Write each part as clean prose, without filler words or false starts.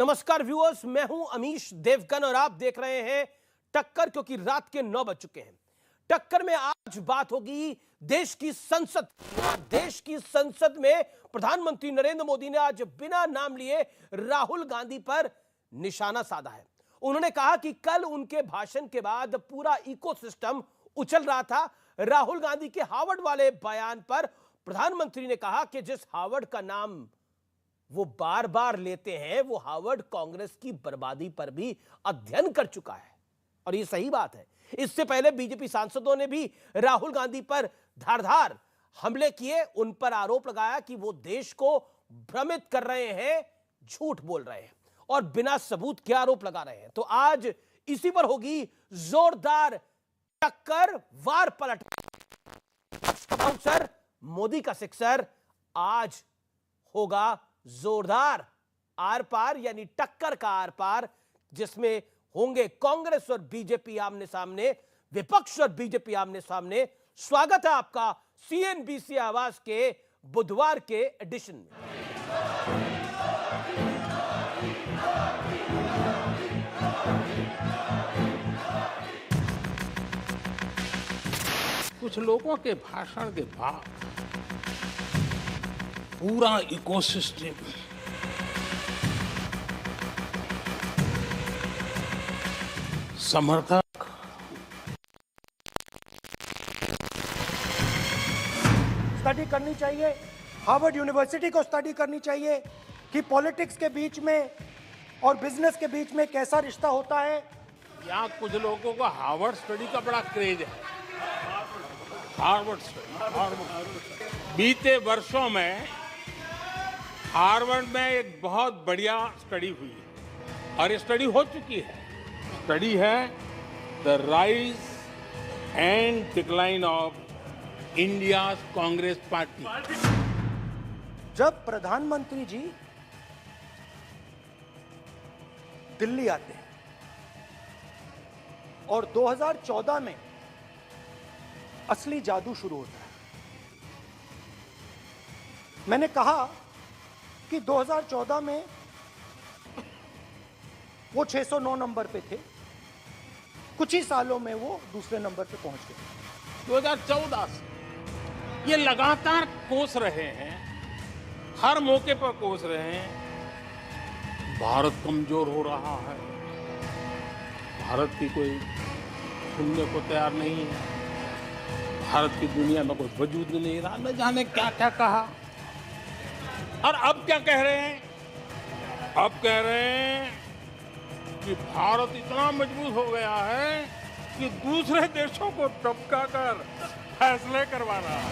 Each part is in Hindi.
नमस्कार व्यूअर्स, मैं हूं अमीश देवगन और आप देख रहे हैं टक्कर, क्योंकि रात के 9 बज चुके हैं। टक्कर में आज बात होगी देश की संसद। देश की संसद में प्रधानमंत्री नरेंद्र मोदी ने आज बिना नाम लिए राहुल गांधी पर निशाना साधा है। उन्होंने कहा कि कल उनके भाषण के बाद पूरा इकोसिस्टम उछल रहा था। राहुल गांधी के हार्वर्ड वाले बयान पर प्रधानमंत्री ने कहा कि जिस हार्वर्ड का नाम वो बार बार लेते हैं, वो हार्वर्ड कांग्रेस की बर्बादी पर भी अध्ययन कर चुका है। और ये सही बात है। इससे पहले बीजेपी सांसदों ने भी राहुल गांधी पर धारदार हमले किए, उन पर आरोप लगाया कि वो देश को भ्रमित कर रहे हैं, झूठ बोल रहे हैं और बिना सबूत के आरोप लगा रहे हैं। तो आज इसी पर होगी जोरदार टक्कर, वार पलट। बाउंसर, मोदी का सिक्सर, आज होगा जोरदार आर पार, यानी टक्कर का आर पार, जिसमें होंगे कांग्रेस और बीजेपी आमने सामने, विपक्ष और बीजेपी आमने सामने। स्वागत है आपका सीएनबीसी आवाज के बुधवार के एडिशन में। कुछ लोगों के भाषण के बाद पूरा इकोसिस्टम समर्थक स्टडी करनी चाहिए, हार्वर्ड यूनिवर्सिटी को स्टडी करनी चाहिए कि पॉलिटिक्स के बीच में और बिजनेस के बीच में कैसा रिश्ता होता है। यहाँ कुछ लोगों को हार्वर्ड स्टडी का बड़ा क्रेज है। हार्वर्ड स्टडी बीते वर्षों में हार्वर्ड में एक बहुत बढ़िया स्टडी हुई है और ये स्टडी हो चुकी है। स्टडी है the rise and decline of India Congress party. जब प्रधानमंत्री जी दिल्ली आते हैं और 2014 में असली जादू शुरू होता है। मैंने कहा कि 2014 में वो 609 नंबर पे थे, कुछ ही सालों में वो दूसरे नंबर पे पहुंच गए। 2014 से ये लगातार कोस रहे हैं, हर मौके पर कोस रहे हैं। भारत कमजोर हो रहा है, भारत की कोई सुनने को तैयार नहीं है, भारत की दुनिया में कोई वजूद नहीं रहा, न जाने क्या क्या कहा। और अब क्या कह रहे हैं? अब कह रहे हैं कि भारत इतना मजबूत हो गया है कि दूसरे देशों को टपका कर फैसले करवाना है।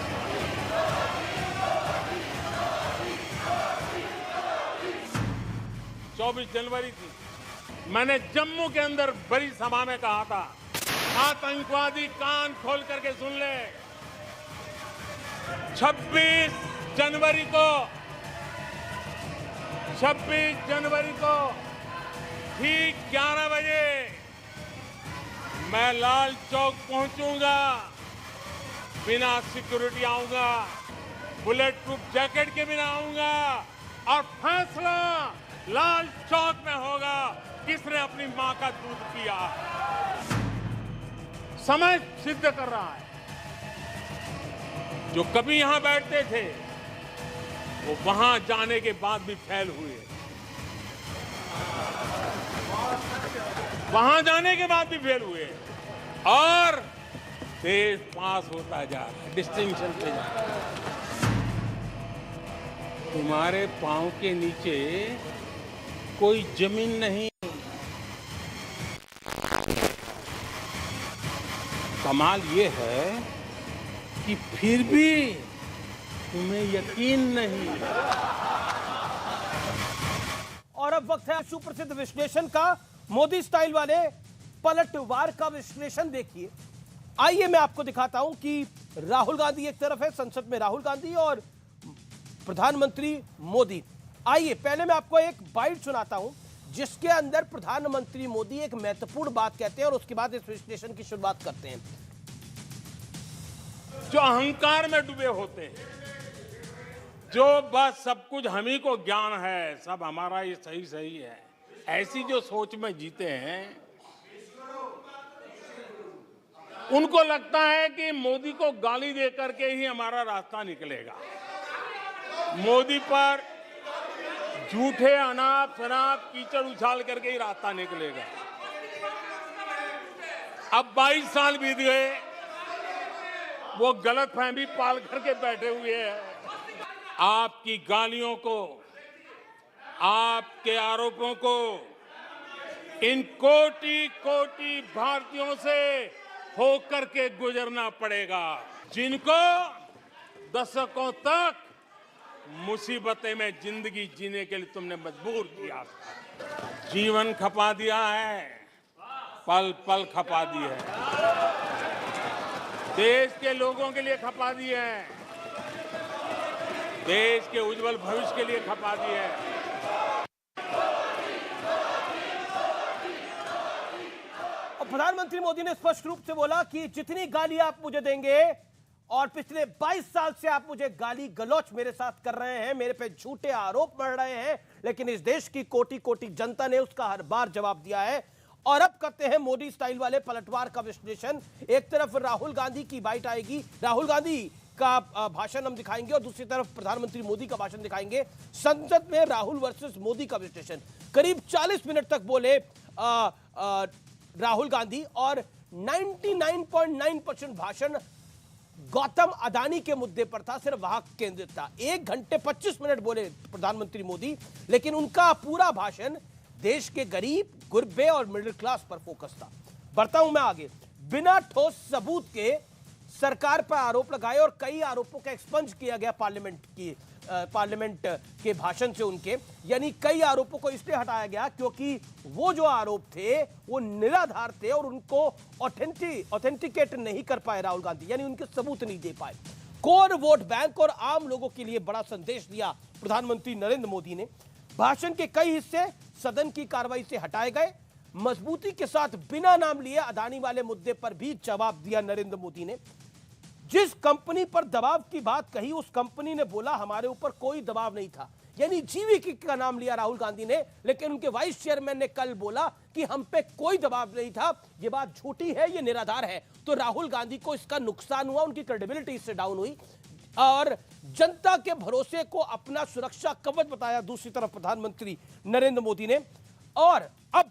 24 जनवरी थी, मैंने जम्मू के अंदर बड़ी सभा में कहा था, आतंकवादी कान खोल करके सुन ले। 26 जनवरी को ठीक 11 बजे मैं लाल चौक पहुंचूंगा, बिना सिक्योरिटी आऊंगा, बुलेट प्रूफ जैकेट के बिना आऊंगा और फैसला लाल चौक में होगा किसने अपनी मां का दूध पिया। समय सिद्ध कर रहा है। जो कभी यहां बैठते थे वो वहां जाने के बाद भी फेल हुए, वहां जाने के बाद भी फेल हुए और देश पास होता जा रहा है, डिस्टिंक्शन पे जा रहा है। तुम्हारे पांव के नीचे कोई जमीन नहीं। कमाल ये है कि फिर भी तुम्हें यकीन नहीं। और अब वक्त है सुप्रसिद्ध विश्लेषण का। मोदी स्टाइल वाले पलटवार का विश्लेषण देखिए। आइए मैं आपको दिखाता हूं कि राहुल गांधी एक तरफ है, संसद में राहुल गांधी और प्रधानमंत्री मोदी। आइए पहले मैं आपको एक बाइट सुनाता हूं जिसके अंदर प्रधानमंत्री मोदी एक महत्वपूर्ण बात कहते हैं और उसके बाद इस विश्लेषण की शुरुआत करते हैं। जो अहंकार में डूबे होते हैं, जो बस सब कुछ हम ही को ज्ञान है, सब हमारा ये सही सही है, ऐसी जो सोच में जीते हैं, उनको लगता है कि मोदी को गाली दे करके ही हमारा रास्ता निकलेगा। मोदी पर झूठे अनाप शनाप कीचड़ उछाल करके ही रास्ता निकलेगा। अब 22 साल बीत गए, वो गलतफहमी पाल करके बैठे हुए हैं। आपकी गालियों को, आपके आरोपों को इन कोटि कोटि भारतीयों से होकर के गुजरना पड़ेगा, जिनको दशकों तक मुसीबतें में जिंदगी जीने के लिए तुमने मजबूर किया था। जीवन खपा दिया है, पल पल खपा दी है, देश के लोगों के लिए खपा दी है, देश के उज्जवल भविष्य के लिए खपा दी है। और प्रधानमंत्री मोदी ने स्पष्ट रूप से बोला कि जितनी गाली आप मुझे देंगे, और पिछले 22 साल से आप मुझे गाली गलौच मेरे साथ कर रहे हैं, मेरे पे झूठे आरोप मढ़ रहे हैं, लेकिन इस देश की कोटि कोटि जनता ने उसका हर बार जवाब दिया है। और अब करते हैं मोदी स्टाइल वाले पलटवार का विश्लेषण। एक तरफ राहुल गांधी की बाइट आएगी, राहुल गांधी का भाषण हम दिखाएंगे, और दूसरी तरफ प्रधानमंत्री मोदी का भाषण दिखाएंगे। संसद में राहुल वर्सेस मोदी का विश्लेषण। करीब 40 मिनट तक बोले राहुल गांधी, और 99.9% भाषण गौतम अदानी के मुद्दे पर था, सिर्फ वहां केंद्रित था। 1 घंटे 25 मिनट बोले प्रधानमंत्री मोदी, लेकिन उनका पूरा भाषण देश के गरीब, गुरबे और मिडिल क्लास पर फोकस था। बढ़ता हूं मैं आगे। बिना ठोस सबूत के सरकार पर आरोप लगाए, और कई आरोपों का एक्सपंज किया गया पार्लियामेंट के भाषण से उनके, यानी कई आरोपों को इसलिए हटाया गया क्योंकि वो जो आरोप थे वो निराधार थे, और उनको ऑथेंटिकेट नहीं कर पाए राहुल गांधी, यानी उनके सबूत नहीं दे पाए। कोर वोट बैंक और आम लोगों के लिए बड़ा संदेश दिया प्रधानमंत्री नरेंद्र मोदी ने। भाषण के कई हिस्से सदन की कार्रवाई से हटाए गए। मजबूती के साथ बिना नाम लिए अदानी वाले मुद्दे पर भी जवाब दिया नरेंद्र मोदी ने। जिस कंपनी पर दबाव की बात कही, उस कंपनी ने बोला हमारे ऊपर कोई दबाव नहीं था, यानी जीवीके का नाम लिया राहुल गांधी ने, लेकिन उनके वाइस चेयरमैन ने कल बोला कि हम पे कोई दबाव नहीं था। यह बात झूठी है, यह निराधार है। तो राहुल गांधी को इसका नुकसान हुआ, उनकी क्रेडिबिलिटी इससे डाउन हुई, और जनता के भरोसे को अपना सुरक्षा कवच बताया दूसरी तरफ प्रधानमंत्री नरेंद्र मोदी ने। और अब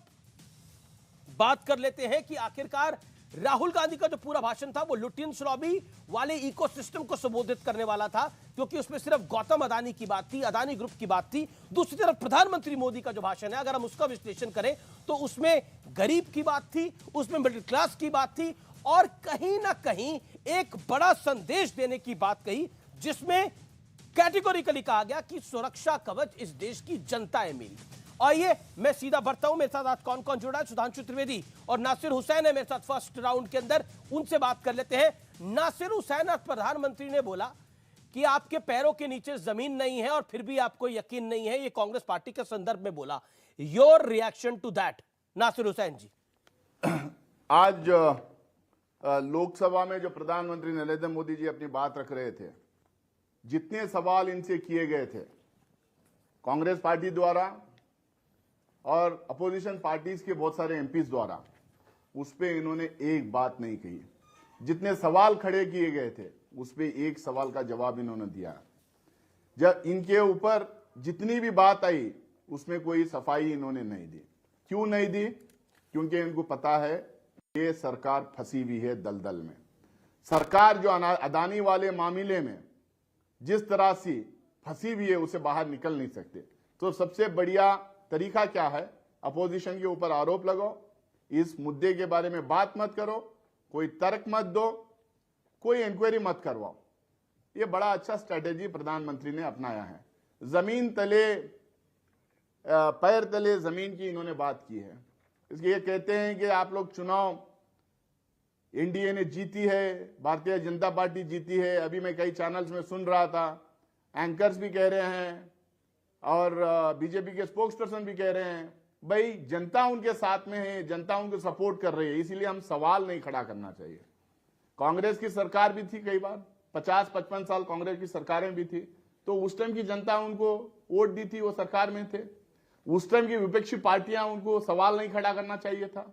बात कर लेते हैं कि आखिरकार राहुल गांधी का जो पूरा भाषण था वो लुटियन श्लॉबी वाले इकोसिस्टम को संबोधित करने वाला था, क्योंकि उसमें सिर्फ गौतम अदानी की बात थी, अदानी ग्रुप की बात थी। दूसरी तरफ प्रधानमंत्री मोदी का जो भाषण है, अगर हम उसका विश्लेषण करें तो उसमें गरीब की बात थी, उसमें मिडिल क्लास की बात थी, और कहीं ना कहीं एक बड़ा संदेश देने की बात कही, जिसमें कैटेगोरिकली कहा गया कि सुरक्षा कवच इस देश की जनता है मेरी। और ये मैं सीधा बढ़ता हूं, मेरे साथ आज कौन कौन जुड़ा है। सुधांशु त्रिवेदी और नासिर हुसैन है मेरे साथ फर्स्ट राउंड के अंदर, उनसे बात कर लेते हैं। नासिर हुसैन, आज प्रधानमंत्री ने बोला कि आपके पैरों के नीचे जमीन नहीं है और फिर भी आपको यकीन नहीं है, ये कांग्रेस पार्टी के संदर्भ में बोला। Your reaction to that, Nasir Hussain ji. आज लोकसभा में जो प्रधानमंत्री नरेंद्र मोदी जी अपनी बात रख रहे थे, जितने सवाल इनसे किए गए थे कांग्रेस पार्टी द्वारा और अपोजिशन पार्टीज के बहुत सारे एमपीज द्वारा, उस पे इन्होंने एक बात नहीं कही। जितने सवाल खड़े किए गए थे उस पे एक सवाल का जवाब इन्होंने दिया। जब इनके ऊपर जितनी भी बात आई उसमें कोई सफाई इन्होंने नहीं दी। क्यों नहीं दी? क्योंकि इनको पता है ये सरकार फंसी हुई है दलदल में। सरकार जो अदानी वाले मामले में जिस तरह से फंसी हुई है उसे बाहर निकल नहीं सकते। तो सबसे बढ़िया तरीका क्या है? अपोजिशन के ऊपर आरोप लगाओ, इस मुद्दे के बारे में बात मत करो, कोई तर्क मत दो, कोई इंक्वायरी मत करवाओ। ये बड़ा अच्छा स्ट्रेटेजी प्रधानमंत्री ने अपनाया है। जमीन तले पैर तले जमीन की इन्होंने बात की है। इसलिए ये कहते हैं कि आप लोग चुनाव एनडीए ने जीती है, भारतीय जनता पार्टी जीती है। अभी मैं कई चैनल्स में सुन रहा था, एंकर्स भी कह रहे हैं और बीजेपी के स्पोक्स पर्सन भी कह रहे हैं, भाई जनता उनके साथ में है, जनता उनको सपोर्ट कर रही है, इसीलिए हम सवाल नहीं खड़ा करना चाहिए। कांग्रेस की सरकार भी थी, कई बार 50-55 साल कांग्रेस की सरकारें भी थी, तो उस टाइम की जनता उनको वोट दी थी, वो सरकार में थे। उस टाइम की विपक्षी पार्टियां उनको सवाल नहीं खड़ा करना चाहिए था।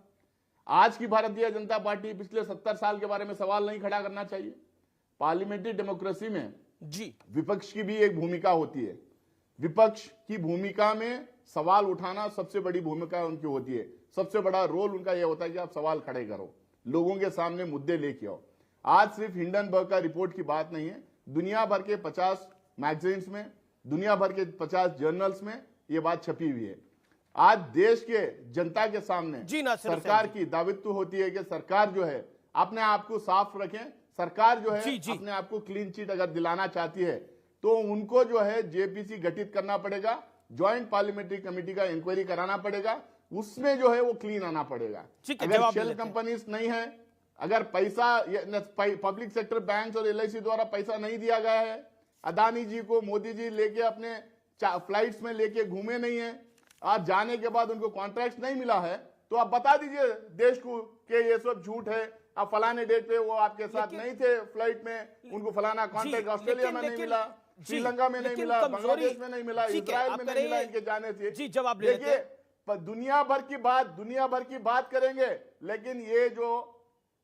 आज की भारतीय जनता पार्टी पिछले 70 साल के बारे में सवाल नहीं खड़ा करना चाहिए। पार्लियामेंट्री डेमोक्रेसी में जी विपक्ष की भी एक भूमिका होती है। विपक्ष की भूमिका में सवाल उठाना सबसे बड़ी भूमिका उनकी होती है। सबसे बड़ा रोल उनका यह होता है कि आप सवाल खड़े करो, लोगों के सामने मुद्दे लेके आओ। आज सिर्फ हिंडनबर्ग का रिपोर्ट की बात नहीं है, दुनिया भर के 50 मैगजीन्स में, दुनिया भर के 50 जर्नल्स में यह बात छपी हुई है। आज देश के जनता के सामने जी ना सरकार की दायित्व होती है कि सरकार जो है अपने आप को साफ रखें। सरकार जो है जी। अपने आप को क्लीन चिट अगर दिलाना चाहती है तो उनको जो है जेपीसी गठित करना पड़ेगा, ज्वाइंट पार्लियामेंट्री कमेटी का इंक्वायरी कराना पड़ेगा, उसमें जो है वो क्लीन आना पड़ेगा। अगर शेल कंपनीज नहीं है, अगर पैसा पब्लिक सेक्टर बैंक और एलआईसी द्वारा पैसा नहीं दिया गया है, अदानी जी को मोदी जी लेके अपने फ्लाइट्स में लेके घूमे नहीं है, आज जाने के बाद उनको कॉन्ट्रैक्ट नहीं मिला है, तो आप बता दीजिए देश को कि ये सब झूठ है। आप फलाने डेट पे वो आपके साथ नहीं थे फ्लाइट में, उनको फलाना कॉन्ट्रैक्ट ऑस्ट्रेलिया में नहीं मिला, श्रीलंका में नहीं मिला, बांग्लादेश में नहीं मिला, इजराइल में नहीं मिला इनके जाने से। जी जवाब देखिए दुनिया भर की बात करेंगे, लेकिन ये जो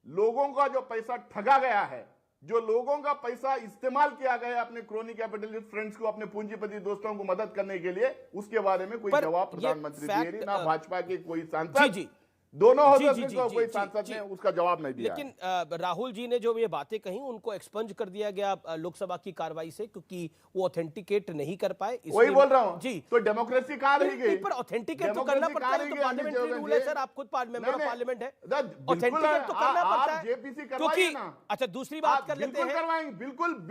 लोगों का जो पैसा ठगा गया है, जो लोगों का पैसा इस्तेमाल किया गया अपने क्रोनी कैपिटलिस्ट फ्रेंड्स को, अपने पूंजीपति दोस्तों को मदद करने के लिए, उसके बारे में कोई जवाब प्रधानमंत्री दिए नहीं, ना भाजपा के कोई सांसद, दोनों कोई सांसद ने उसका जवाब नहीं दिया। लेकिन राहुल जी ने जो ये बातें कही उनको एक्सपंज कर दिया गया लोकसभा की कार्रवाई से, क्योंकि वो ऑथेंटिकेट नहीं कर पाए। वही बोल रहा हूं जी, तो डेमोक्रेसी कहां रह गई? पर ऑथेंटिकेट तो करना पड़ता है, तो पार्लियामेंट्री रूल है सर, आप खुद मेंबर ऑफ पार्लियामेंट है, ऑथेंटिकेट तो करना पड़ता है। जेपीसी करवाइए ना। अच्छा दूसरी बात कर लेते हैं, करवाएंगे,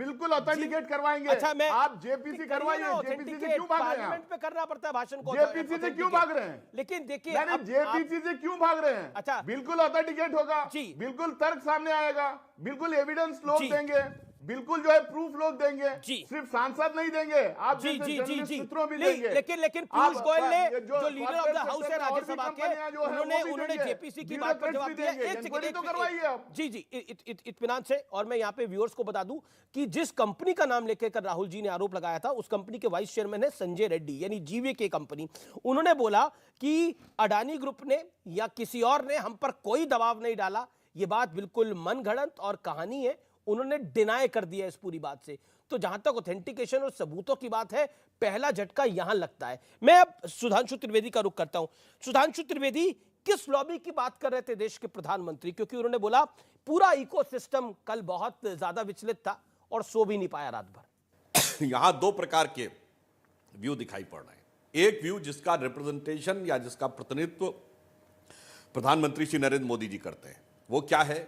बिल्कुल ऑथेंटिकेट करवाएंगे। अच्छा मैं आप जेपीसी करवाइए, जेपीसी से क्यों भाग रहे हैं? पार्लियामेंट पे करना पड़ता है भाषण को, जेपीसी से क्यों भाग रहे हैं? लेकिन देखिए जेपीसी से क्यों भाग रहे हैं? अच्छा बिल्कुल ऑथेंटिकेट होगा, बिल्कुल तर्क सामने आएगा, बिल्कुल एविडेंस लोग देंगे, बिल्कुल जो है प्रूफ लोग देंगे, सिर्फ सांसद नहीं देंगे, आप सूत्रों भी देंगे। लेकिन पीयूष गोयल ने जो लीडर ऑफ द हाउस है राज्यसभा के, उन्होंने जेपीसी की बात पर जवाब दिया। एक सेकंड तो करवाइए आप। जी इत्मीनान से। और मैं यहाँ पे व्यूअर्स को बता दूं कि जिस कंपनी का नाम लेकर राहुल जी ने आरोप लगाया था, उस कंपनी के वाइस चेयरमैन है संजय रेड्डी, यानी जीवीके कंपनी। उन्होंने बोला कि अडानी ग्रुप ने या किसी और ने हम पर कोई दबाव नहीं डाला, ये बात बिल्कुल मनगढ़ंत और कहानी है। उन्होंने डिनाई कर दिया इस पूरी बात से। तो जहां तक ऑथेंटिकेशन और सबूतों की बात है, पहला झटका यहां लगता है। मैं अब सुधांशु त्रिवेदी का रुख करता हूं। सुधांशु त्रिवेदी, किस लॉबी की बात कर रहे थे देश के प्रधानमंत्री? क्योंकि उन्होंने बोला पूरा इकोसिस्टम कल बहुत ज्यादा विचलित था और सो भी नहीं पाया रात भर। यहां दो प्रकार के व्यू दिखाई पड़ रहे हैं। एक व्यू जिसका रिप्रेजेंटेशन या जिसका प्रतिनिधित्व प्रधानमंत्री श्री नरेंद्र मोदी जी करते हैं, वो क्या है?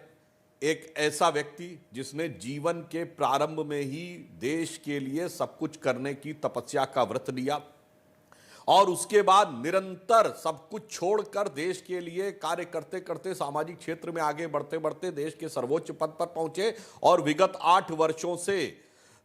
एक ऐसा व्यक्ति जिसने जीवन के प्रारंभ में ही देश के लिए सब कुछ करने की तपस्या का व्रत लिया और उसके बाद निरंतर सब कुछ छोड़कर देश के लिए कार्य करते करते सामाजिक क्षेत्र में आगे बढ़ते बढ़ते देश के सर्वोच्च पद पर पहुंचे और विगत 8 वर्षों से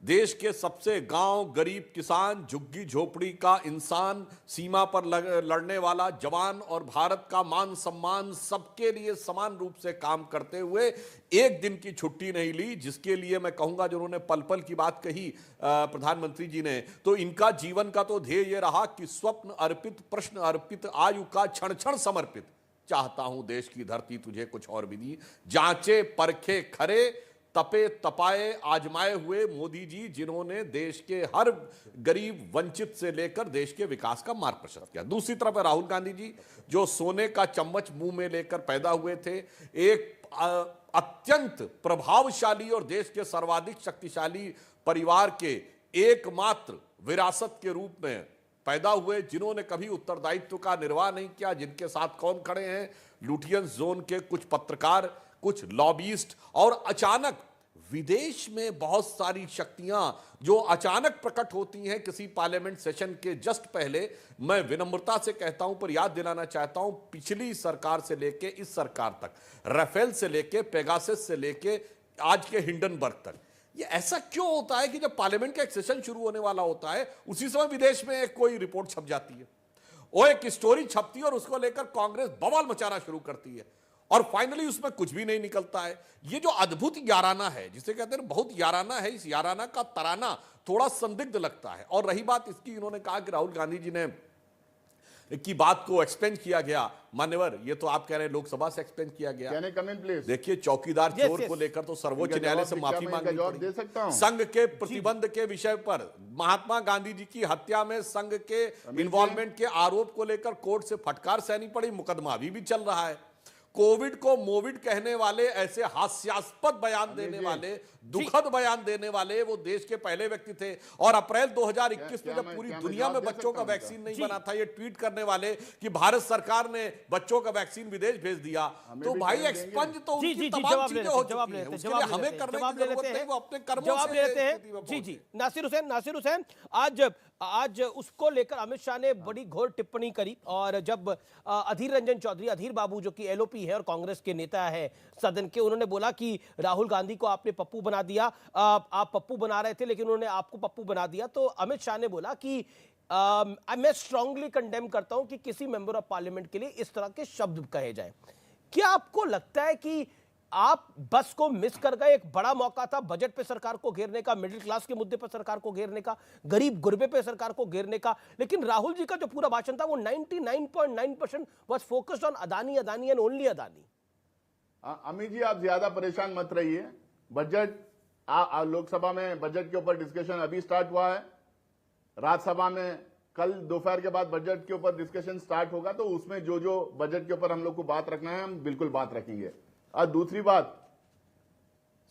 देश के सबसे गांव, गरीब किसान, झुग्गी झोपड़ी का इंसान, सीमा पर लड़ने वाला जवान और भारत का मान सम्मान सबके लिए समान रूप से काम करते हुए एक दिन की छुट्टी नहीं ली, जिसके लिए मैं कहूंगा जो उन्होंने पल पल की बात कही प्रधानमंत्री जी ने, तो इनका जीवन का तो ध्येय ये रहा कि स्वप्न अर्पित, प्रश्न अर्पित, आयु का क्षण क्षण समर्पित, चाहता हूं देश की धरती तुझे कुछ और भी दी, जांचे परखे खरे, तपे तपाए आजमाए हुए मोदी जी, जिन्होंने देश के हर गरीब वंचित से लेकर देश के विकास का मार्ग प्रशस्त किया। दूसरी तरफ है राहुल गांधी जी, जो सोने का चम्मच मुंह में लेकर पैदा हुए थे, एक अत्यंत प्रभावशाली और देश के सर्वाधिक शक्तिशाली परिवार के एकमात्र विरासत के रूप में पैदा हुए, जिन्होंने कभी उत्तरदायित्व का निर्वाह नहीं किया, जिनके साथ कौन खड़े हैं? लुटियंस जोन के कुछ पत्रकार, कुछ लॉबिस्ट और अचानक विदेश में बहुत सारी शक्तियां जो अचानक प्रकट होती हैं किसी पार्लियामेंट सेशन के जस्ट पहले। मैं विनम्रता से कहता हूं पर याद दिलाना चाहता हूं, पिछली सरकार से लेके इस सरकार तक, राफेल से लेके पेगासस से लेके आज के हिंडनबर्ग तक, ये ऐसा क्यों होता है कि जब पार्लियामेंट का एक सेशन शुरू होने वाला होता है उसी समय विदेश में कोई रिपोर्ट छप जाती है, वो एक स्टोरी छपती है और उसको लेकर कांग्रेस बवाल मचाना शुरू करती है और फाइनली उसमें कुछ भी नहीं निकलता है। ये जो अद्भुत याराना है, जिसे कहते हैं बहुत याराना है, इस याराना का तराना थोड़ा संदिग्ध लगता है। और रही बात इसकी, इन्होंने कहा कि राहुल गांधी जी ने की बात को एक्सपेंड किया गया। मान्यवर, ये तो आप कह रहे हैं लोकसभा से एक्सपेंड किया गया। Can I come in please? देखिए, चौकीदार Yes, चोर yes. को लेकर तो सर्वोच्च इनका न्यायालय जवाब से क्या माफी मैं मांगनी इनका जवाब पड़ी। दे सकता हूं? संघ के प्रतिबंध के विषय पर महात्मा गांधी जी की हत्या में संघ के इन्वॉल्वमेंट के आरोप को लेकर कोर्ट से फटकार सहनी पड़ी, मुकदमा अभी भी चल रहा है। कोविड को मोविड कहने वाले, ऐसे हास्यास्पद बयान देने वाले, दुखद बयान देने वाले वो देश के पहले व्यक्ति थे। और अप्रैल 2021 में जब पूरी दुनिया में बच्चों का वैक्सीन नहीं बना था, ये ट्वीट करने वाले कि भारत सरकार ने बच्चों का वैक्सीन विदेश भेज दिया, तो भाई एक्सपंज तो उनकी तमाम चीजें हो चुकी हैं। उसके लिए हमें करने की जरूरत नहीं, वो अपने कर्मों जवाब से ले लेते स्थिति में हैं। जी पहुंचे। जी, नासिर हुसैन, आज उसको लेकर अमित शाह ने बड़ी घोर टिप्पणी करी। और जब अधीर रंजन चौधरी, अधीर बाबू जो कि एलओपी है और कांग्रेस के नेता है सदन के, उन्होंने बोला कि राहुल गांधी को आपने पप्पू बना दिया, आप पप्पू बना रहे थे लेकिन उन्होंने आपको पप्पू बना दिया। तो अमित शाह ने बोला कि मैं स्ट्रांगली कंडेम करता हूं कि किसी मेंबर ऑफ पार्लियामेंट के लिए इस तरह के शब्द कहे जाए। क्या आपको लगता है कि आप बस को मिस कर गए? एक बड़ा मौका था बजट पे सरकार को घेरने का, मिडिल क्लास के मुद्दे पर सरकार को घेरने का, गरीब गुरबे पे सरकार को घेरने का, लेकिन राहुल जी का जो पूरा भाषण था वो 99.9% was focused on Adani, Adani and only Adani. Amit ji, आप ज्यादा परेशान मत रहिए। बजट लोकसभा में बजट के ऊपर डिस्कशन अभी स्टार्ट हुआ है। राज्यसभा में कल दोपहर के बाद बजट के ऊपर डिस्कशन स्टार्ट होगा, तो उसमें जो जो बजट के ऊपर हम लोग को बात रखना है, हम बिल्कुल बात रखेंगे। और दूसरी बात,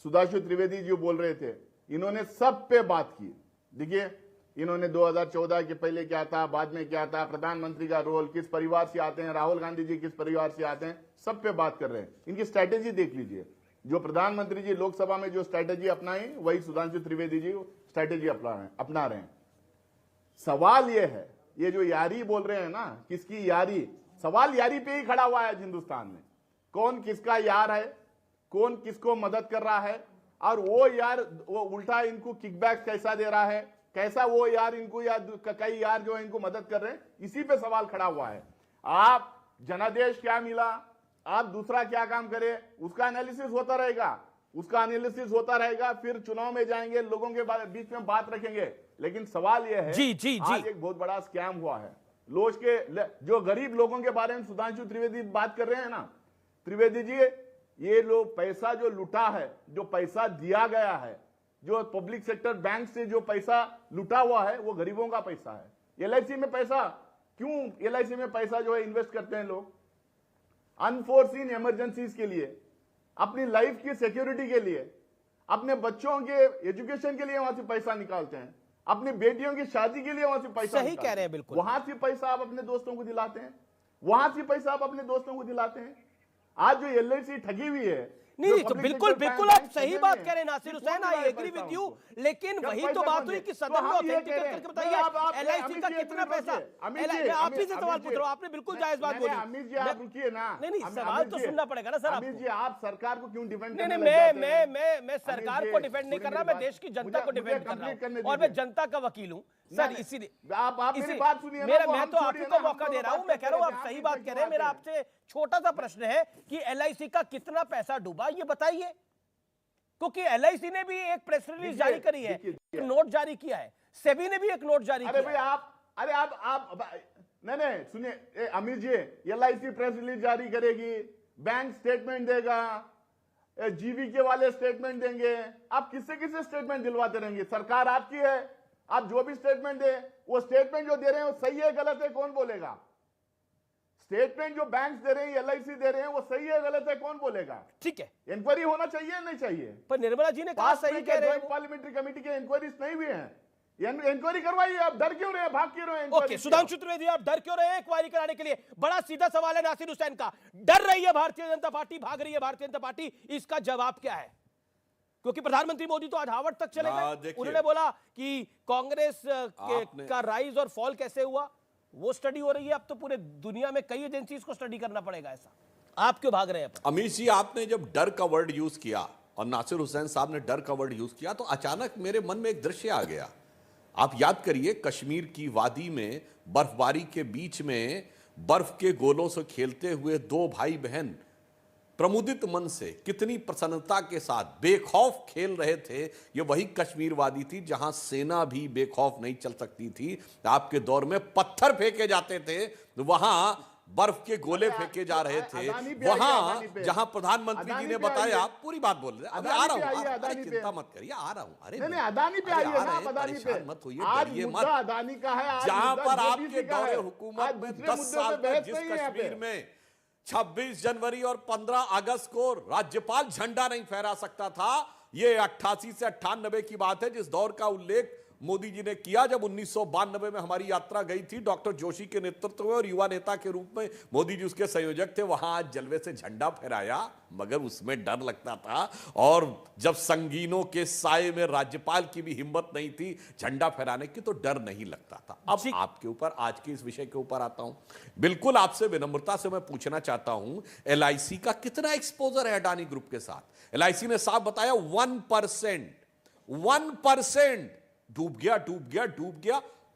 सुधांशु त्रिवेदी जी बोल रहे थे, इन्होंने सब पे बात की। देखिए, इन्होंने 2014 के पहले क्या था, बाद में क्या था, प्रधानमंत्री का रोल, किस परिवार से आते हैं, राहुल गांधी जी किस परिवार से आते हैं, सब पे बात कर रहे हैं। इनकी स्ट्रैटेजी देख लीजिए। जो प्रधानमंत्री जी लोकसभा में जो स्ट्रैटेजी अपनाई, वही सुधांशु त्रिवेदी जी स्ट्रैटेजी अपना रहे हैं। सवाल यह है, ये जो यारी बोल रहे हैं ना, किसकी यारी, सवाल यारी पे ही खड़ा हुआ है हिंदुस्तान में। कौन किसका यार है, कौन किसको मदद कर रहा है, और वो यार वो उल्टा इनको किकबैक कैसा दे रहा है, कैसा वो यार इनको या कई यार जो है इनको मदद कर रहे हैं, इसी पे सवाल खड़ा हुआ है। आप जनादेश क्या मिला, आप दूसरा क्या काम करें, उसका एनालिसिस होता रहेगा, फिर चुनाव में जाएंगे, लोगों के बीच में बात रखेंगे। लेकिन सवाल यह है, आज एक बहुत बड़ा स्कैम हुआ है। लोग के जो गरीब लोगों के बारे में सुधांशु त्रिवेदी बात कर रहे हैं ना, त्रिवेदी जी, ये लोग पैसा जो लुटा है, जो पैसा दिया गया है, जो पब्लिक सेक्टर बैंक से जो पैसा लुटा हुआ है, वो गरीबों का पैसा है। एलआईसी में पैसा क्यों, एलआईसी में पैसा जो है इन्वेस्ट करते हैं लोग अनफोर्सीन इमरजेंसीज के लिए, अपनी लाइफ की सिक्योरिटी के लिए, अपने बच्चों के एजुकेशन के लिए वहां से पैसा निकालते हैं, अपनी बेटियों की शादी के लिए वहां से पैसा सही कह रहे हैं, बिल्कुल। वहां से पैसा आप अपने दोस्तों को दिलाते हैं, वहां से पैसा आप अपने दोस्तों को दिलाते हैं। आज जो एलआईसी ठगी हुई है, नहीं तो बिल्कुल आप सही बात कह रहे हैं Nasir Hussain, I agree with you. लेकिन वही तो बात हुई कि सदन में ऑथेंटिकेट करके बताइए एलआईसी का कितना पैसा। मैं आप ही से सवाल पूछ रहा हूं, आपने बिल्कुल जायज बात बोली। अमित जी, आप रुकिए ना। नहीं, सवाल तो सुनना पड़ेगा ना सर आपको। अमित जी, आप सरकार को क्यों डिफेंड नहीं, मैं सरकार को डिफेंड नहीं कर रहा, मैं देश की जनता को डिफेंड कर रहा हूं, और मैं जनता का वकील हूं सर। इसीलिए आप मेरी बात सुनिए। मैं तो आपको मौका दे रहा हूं, मैं कह रहा हूं आप सही बात कह रहे हैं। मेरा आपसे छोटा सा प्रश्न है कि एलआईसी का कितना पैसा डूबा, ये बताइए। क्योंकि एलआईसी ने भी एक प्रेस रिलीज जारी करी है, एक नोट जारी किया है, सेबी ने भी एक नोट जारी किया। अरे भाई आप नहीं सुनिए Amit ji, LIC press release जारी करेगी, बैंक स्टेटमेंट देगा, जीवीके वाले स्टेटमेंट देंगे, आप किससे स्टेटमेंट दिलवाते रहेंगे? सरकार आपकी है, आप जो भी स्टेटमेंट दे, वो स्टेटमेंट जो दे रहे हैं वो सही है गलत है कौन बोलेगा? स्टेटमेंट जो बैंक्स दे रहे हैं, एलआईसी दे रहे हैं, वो सही है गलत है कौन बोलेगा? ठीक है, इंक्वायरी होना चाहिए नहीं चाहिए? पर निर्मला जी ने कहा सही कह रहे हैं। पार्लियामेंट्री कमेटी के इंक्वायरीज नहीं हुई हैं, इंक्वायरी करवाइए। आप डर क्यों रहे हैं, भाग क्यों रहे हैं? ओके, सुधांशु त्रिवेदी, आप डर क्यों रहे हैं इंक्वायरी कराने के लिए? बड़ा सीधा सवाल है नासिर हुसैन का। डर रही है भारतीय जनता पार्टी, भाग रही है भारतीय जनता पार्टी, इसका जवाब क्या है? क्योंकि प्रधानमंत्री मोदी तो आज हार्वर्ड तक चले गए, उन्होंने बोला कि कांग्रेस का राइज और फॉल कैसे हुआ वो स्टडी हो रही है। अब तो पूरे दुनिया में कई एजेंसीज को स्टडी करना पड़ेगा ऐसा। आप क्यों भाग रहे हैं? अमित जी, आपने जब डर का वर्ड यूज किया और नासिर हुसैन साहब ने डर का वर्ड यूज किया, तो अचानक मेरे मन में एक दृश्य आ गया। आप याद करिए, कश्मीर की वादी में बर्फबारी के बीच में बर्फ के गोलों से खेलते हुए दो भाई बहन प्रमुदित मन से, कितनी प्रसन्नता के साथ बेखौफ खेल रहे थे, ये वही कश्मीरवादी थी जहां सेना भी बेखौफ नहीं चल सकती थी। आपके दौर में पत्थर फेंके जाते थे, वहां बर्फ के गोले फेंके जा रहे थे, वहां जहां प्रधानमंत्री जी ने बताया, पूरी बात बोल रहे, अभी आ रहा हूं, चिंता मत करिए, आ रहा हूं। अरे नहीं अदानी पे आइए ना, परेशान मत होइए, आज डरिए मुद्दा मत। अदानी का है, जहां पर आपके दौरे हुकूमत में 10 साल तक जिस कश्मीर में 26 जनवरी और 15 अगस्त को राज्यपाल झंडा नहीं फहरा सकता था, ये 88 से 98 की बात है, जिस दौर का उल्लेख मोदी जी ने किया जब 1992 में हमारी यात्रा गई थी डॉक्टर जोशी के नेतृत्व में, और युवा नेता के रूप में मोदी जी उसके संयोजक थे। वहां आज जलवे से झंडा फहराया, मगर उसमें डर लगता था, और जब संगीनों के साए में राज्यपाल की भी हिम्मत नहीं थी झंडा फहराने की, तो डर नहीं लगता था। अब आपके ऊपर, आज के इस विषय के ऊपर आता हूं। बिल्कुल आपसे विनम्रता से मैं पूछना चाहता हूं, LIC का कितना एक्सपोजर है अडानी ग्रुप के साथ? LIC ने साफ बताया 1% डूब गया।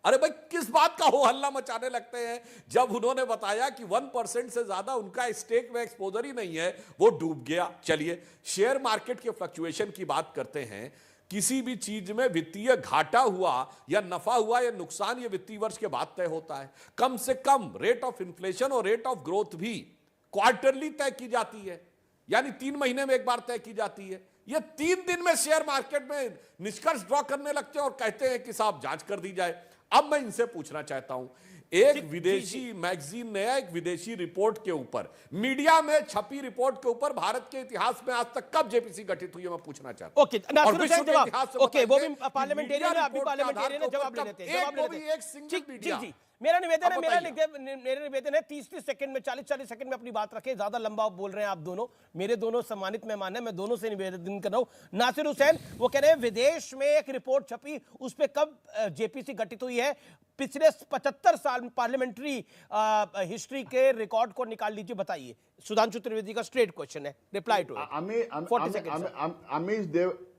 अरे भाई, किस बात का हो हल्ला मचाने लगते हैं जब उन्होंने बताया कि 1% से ज्यादा उनका स्टेक में एक्सपोजर ही नहीं है, वो डूब गया। चलिए, शेयर मार्केट के फ्लक्चुएशन की बात करते हैं। किसी भी चीज में वित्तीय घाटा हुआ या नफा हुआ या नुकसान, ये वित्तीय वर्ष के बाद तय होता है। कम से कम रेट ऑफ इन्फ्लेशन और रेट ऑफ ग्रोथ भी क्वार्टरली तय की जाती है, यानी 3 महीने में एक बार तय की जाती है। ये 3 दिन में शेयर मार्केट में निष्कर्ष ड्रॉ करने लगते हैं और कहते हैं कि साहब जांच कर दी जाए। अब मैं इनसे पूछना चाहता हूं, एक विदेशी मैगजीन ने एक विदेशी रिपोर्ट के ऊपर, मीडिया में छपी रिपोर्ट के ऊपर, भारत के इतिहास में आज तक कब जेपीसी गठित हुई है, मैं पूछना चाहता हूं। ओके, नासिर हुसैन जवाब। ओके, वो भी पार्लियामेंटेरियन है, आप भी पार्लियामेंटेरियन है, जवाब ले लेते हैं। जी, मेरा निवेदन है 30 सेकंड में, 40 सेकंड में अपनी बात रखें। ज्यादा लंबा बोल रहे हैं आप दोनों, मेरे दोनों सम्मानित मेहमान हैं, मैं दोनों से निवेदन कर रहा हूं। नासिर हुसैन, वो कह रहे हैं विदेश में एक रिपोर्ट छपी, उस पर कब जेपीसी गठित हुई है? पिछले 75 साल पार्लियामेंट्री हिस्ट्री के रिकॉर्ड को निकाल लीजिए, बताइए। सुधांशु त्रिवेदी का स्ट्रेट क्वेश्चन है, रिप्लाई टू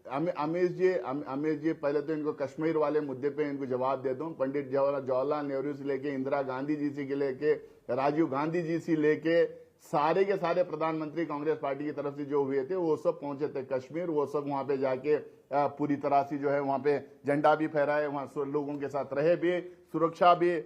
अमीश जी, पहले तो इनको कश्मीर वाले मुद्दे पे इनको जवाब दे दूं। पंडित जवाहरलाल नेहरू से लेके इंदिरा गांधी जी से लेके राजीव गांधी जी से लेके सारे के सारे प्रधानमंत्री कांग्रेस पार्टी की तरफ से जो हुए थे, वो सब पहुंचे थे कश्मीर। वो सब वहां पे जाके पूरी तरह से जो है वहां पे झंडा भी फहराए, वहां लोगों के साथ रहे भी, सुरक्षा भी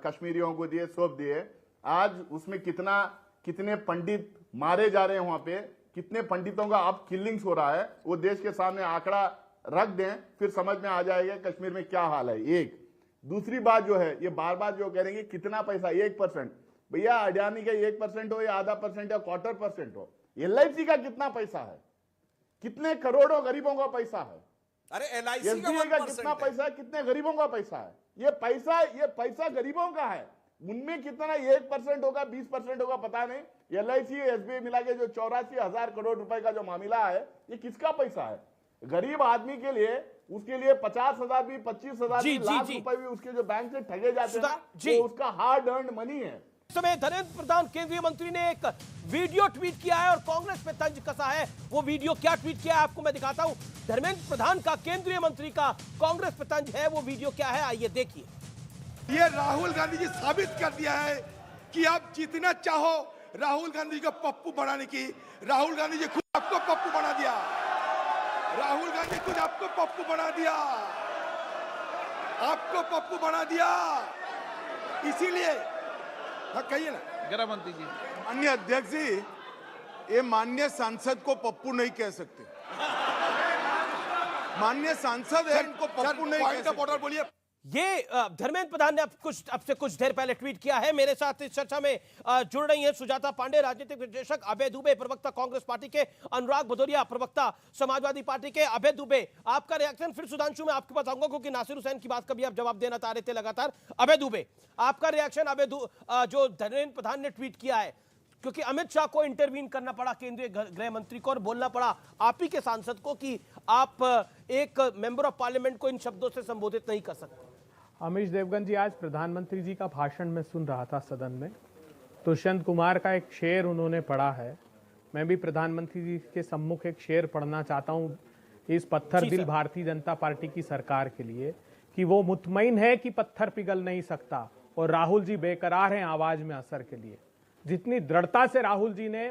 कश्मीरियों को दिए, सब दिए। आज उसमें कितने पंडित मारे जा रहे हैं वहां पे, कितने पंडितों का अब किलिंग्स हो रहा है, वो देश के सामने आंकड़ा रख दें, फिर समझ में आ जाएगा कश्मीर में क्या हाल है। एक दूसरी बात जो है, ये बार बार जो कह रहे हैं कितना पैसा, 1%, भैया अडानी का 1% हो या आधा % या 1/4% हो, LIC का कितना पैसा है? कितने करोड़ों गरीबों का पैसा है? अरे LIC का कितना पैसा है? कितने गरीबों का पैसा है? ये पैसा गरीबों का है। उनमें कितना 1% होगा, 20% होगा, पता नहीं। LIC SBI मिला के जो 84,000 करोड़ रुपए का जो मामला है, ये किसका पैसा है? गरीब आदमी के लिए, उसके लिए 50,000 भी, 25,000 भी, लाख रुपए भी उसके जो बैंक से ठगे जाते हैं, वो उसका हार्ड अर्न्ड मनी है। इस समय धर्मेंद्र प्रधान केंद्रीय मंत्री ने एक वीडियो ट्वीट किया है और कांग्रेस पे तंज कसा है। वो वीडियो क्या ट्वीट किया है आपको मैं दिखाता हूं। धर्मेंद्र प्रधान का, केंद्रीय मंत्री का कांग्रेस पे तंज है। वो वीडियो क्या है, आइए देखिए। ये राहुल गांधी जी साबित कर दिया है कि आप जितना चाहो राहुल गांधी को पप्पू बनाने की, राहुल गांधी जी खुद आपको पप्पू बना दिया। राहुल गांधी खुद आपको पप्पू बना दिया, आपको पप्पू बना दिया। इसीलिए कहिए ना, गृह मंत्री जी। माननीय अध्यक्ष जी, ये माननीय सांसद को पप्पू नहीं कह सकते। माननीय सांसद है, इनको पप्पू नहीं कह सकते। बोलिए। ये धर्मेंद्र प्रधान ने अब से कुछ देर पहले ट्वीट किया है। मेरे साथ इस चर्चा में जुड़ रही हैं सुजाता पांडे, राजनीतिक विश्लेषक, अभय दुबे, प्रवक्ता कांग्रेस पार्टी के, अनुराग भदौरिया, प्रवक्ता समाजवादी पार्टी के। अभय दुबे, आपका रिएक्शन, फिर सुधांशु में आपके पास आऊंगा क्योंकि नासिर हुसैन की बात का भी आप जवाब देना चाह रहे थे लगातार। अभय दुबे, आपका रिएक्शन जो धर्मेंद्र प्रधान ने ट्वीट किया है, क्योंकि अमित शाह को इंटरवीन करना पड़ा, केंद्रीय गृह मंत्री को, और बोलना पड़ा आप ही के सांसद को कि आप एक मेंबर ऑफ पार्लियामेंट को इन शब्दों से संबोधित नहीं कर सकते। अमीश देवगन जी, आज प्रधानमंत्री जी का भाषण में सुन रहा था सदन में, दुष्यंत कुमार का एक शेर उन्होंने पढ़ा है। मैं भी प्रधानमंत्री जी के सम्मुख एक शेर पढ़ना चाहता हूँ इस पत्थर दिल भारतीय जनता पार्टी की सरकार के लिए, कि वो मुतमईन है कि पत्थर पिघल नहीं सकता और राहुल जी बेकरार हैं आवाज में असर के लिए। जितनी दृढ़ता से राहुल जी ने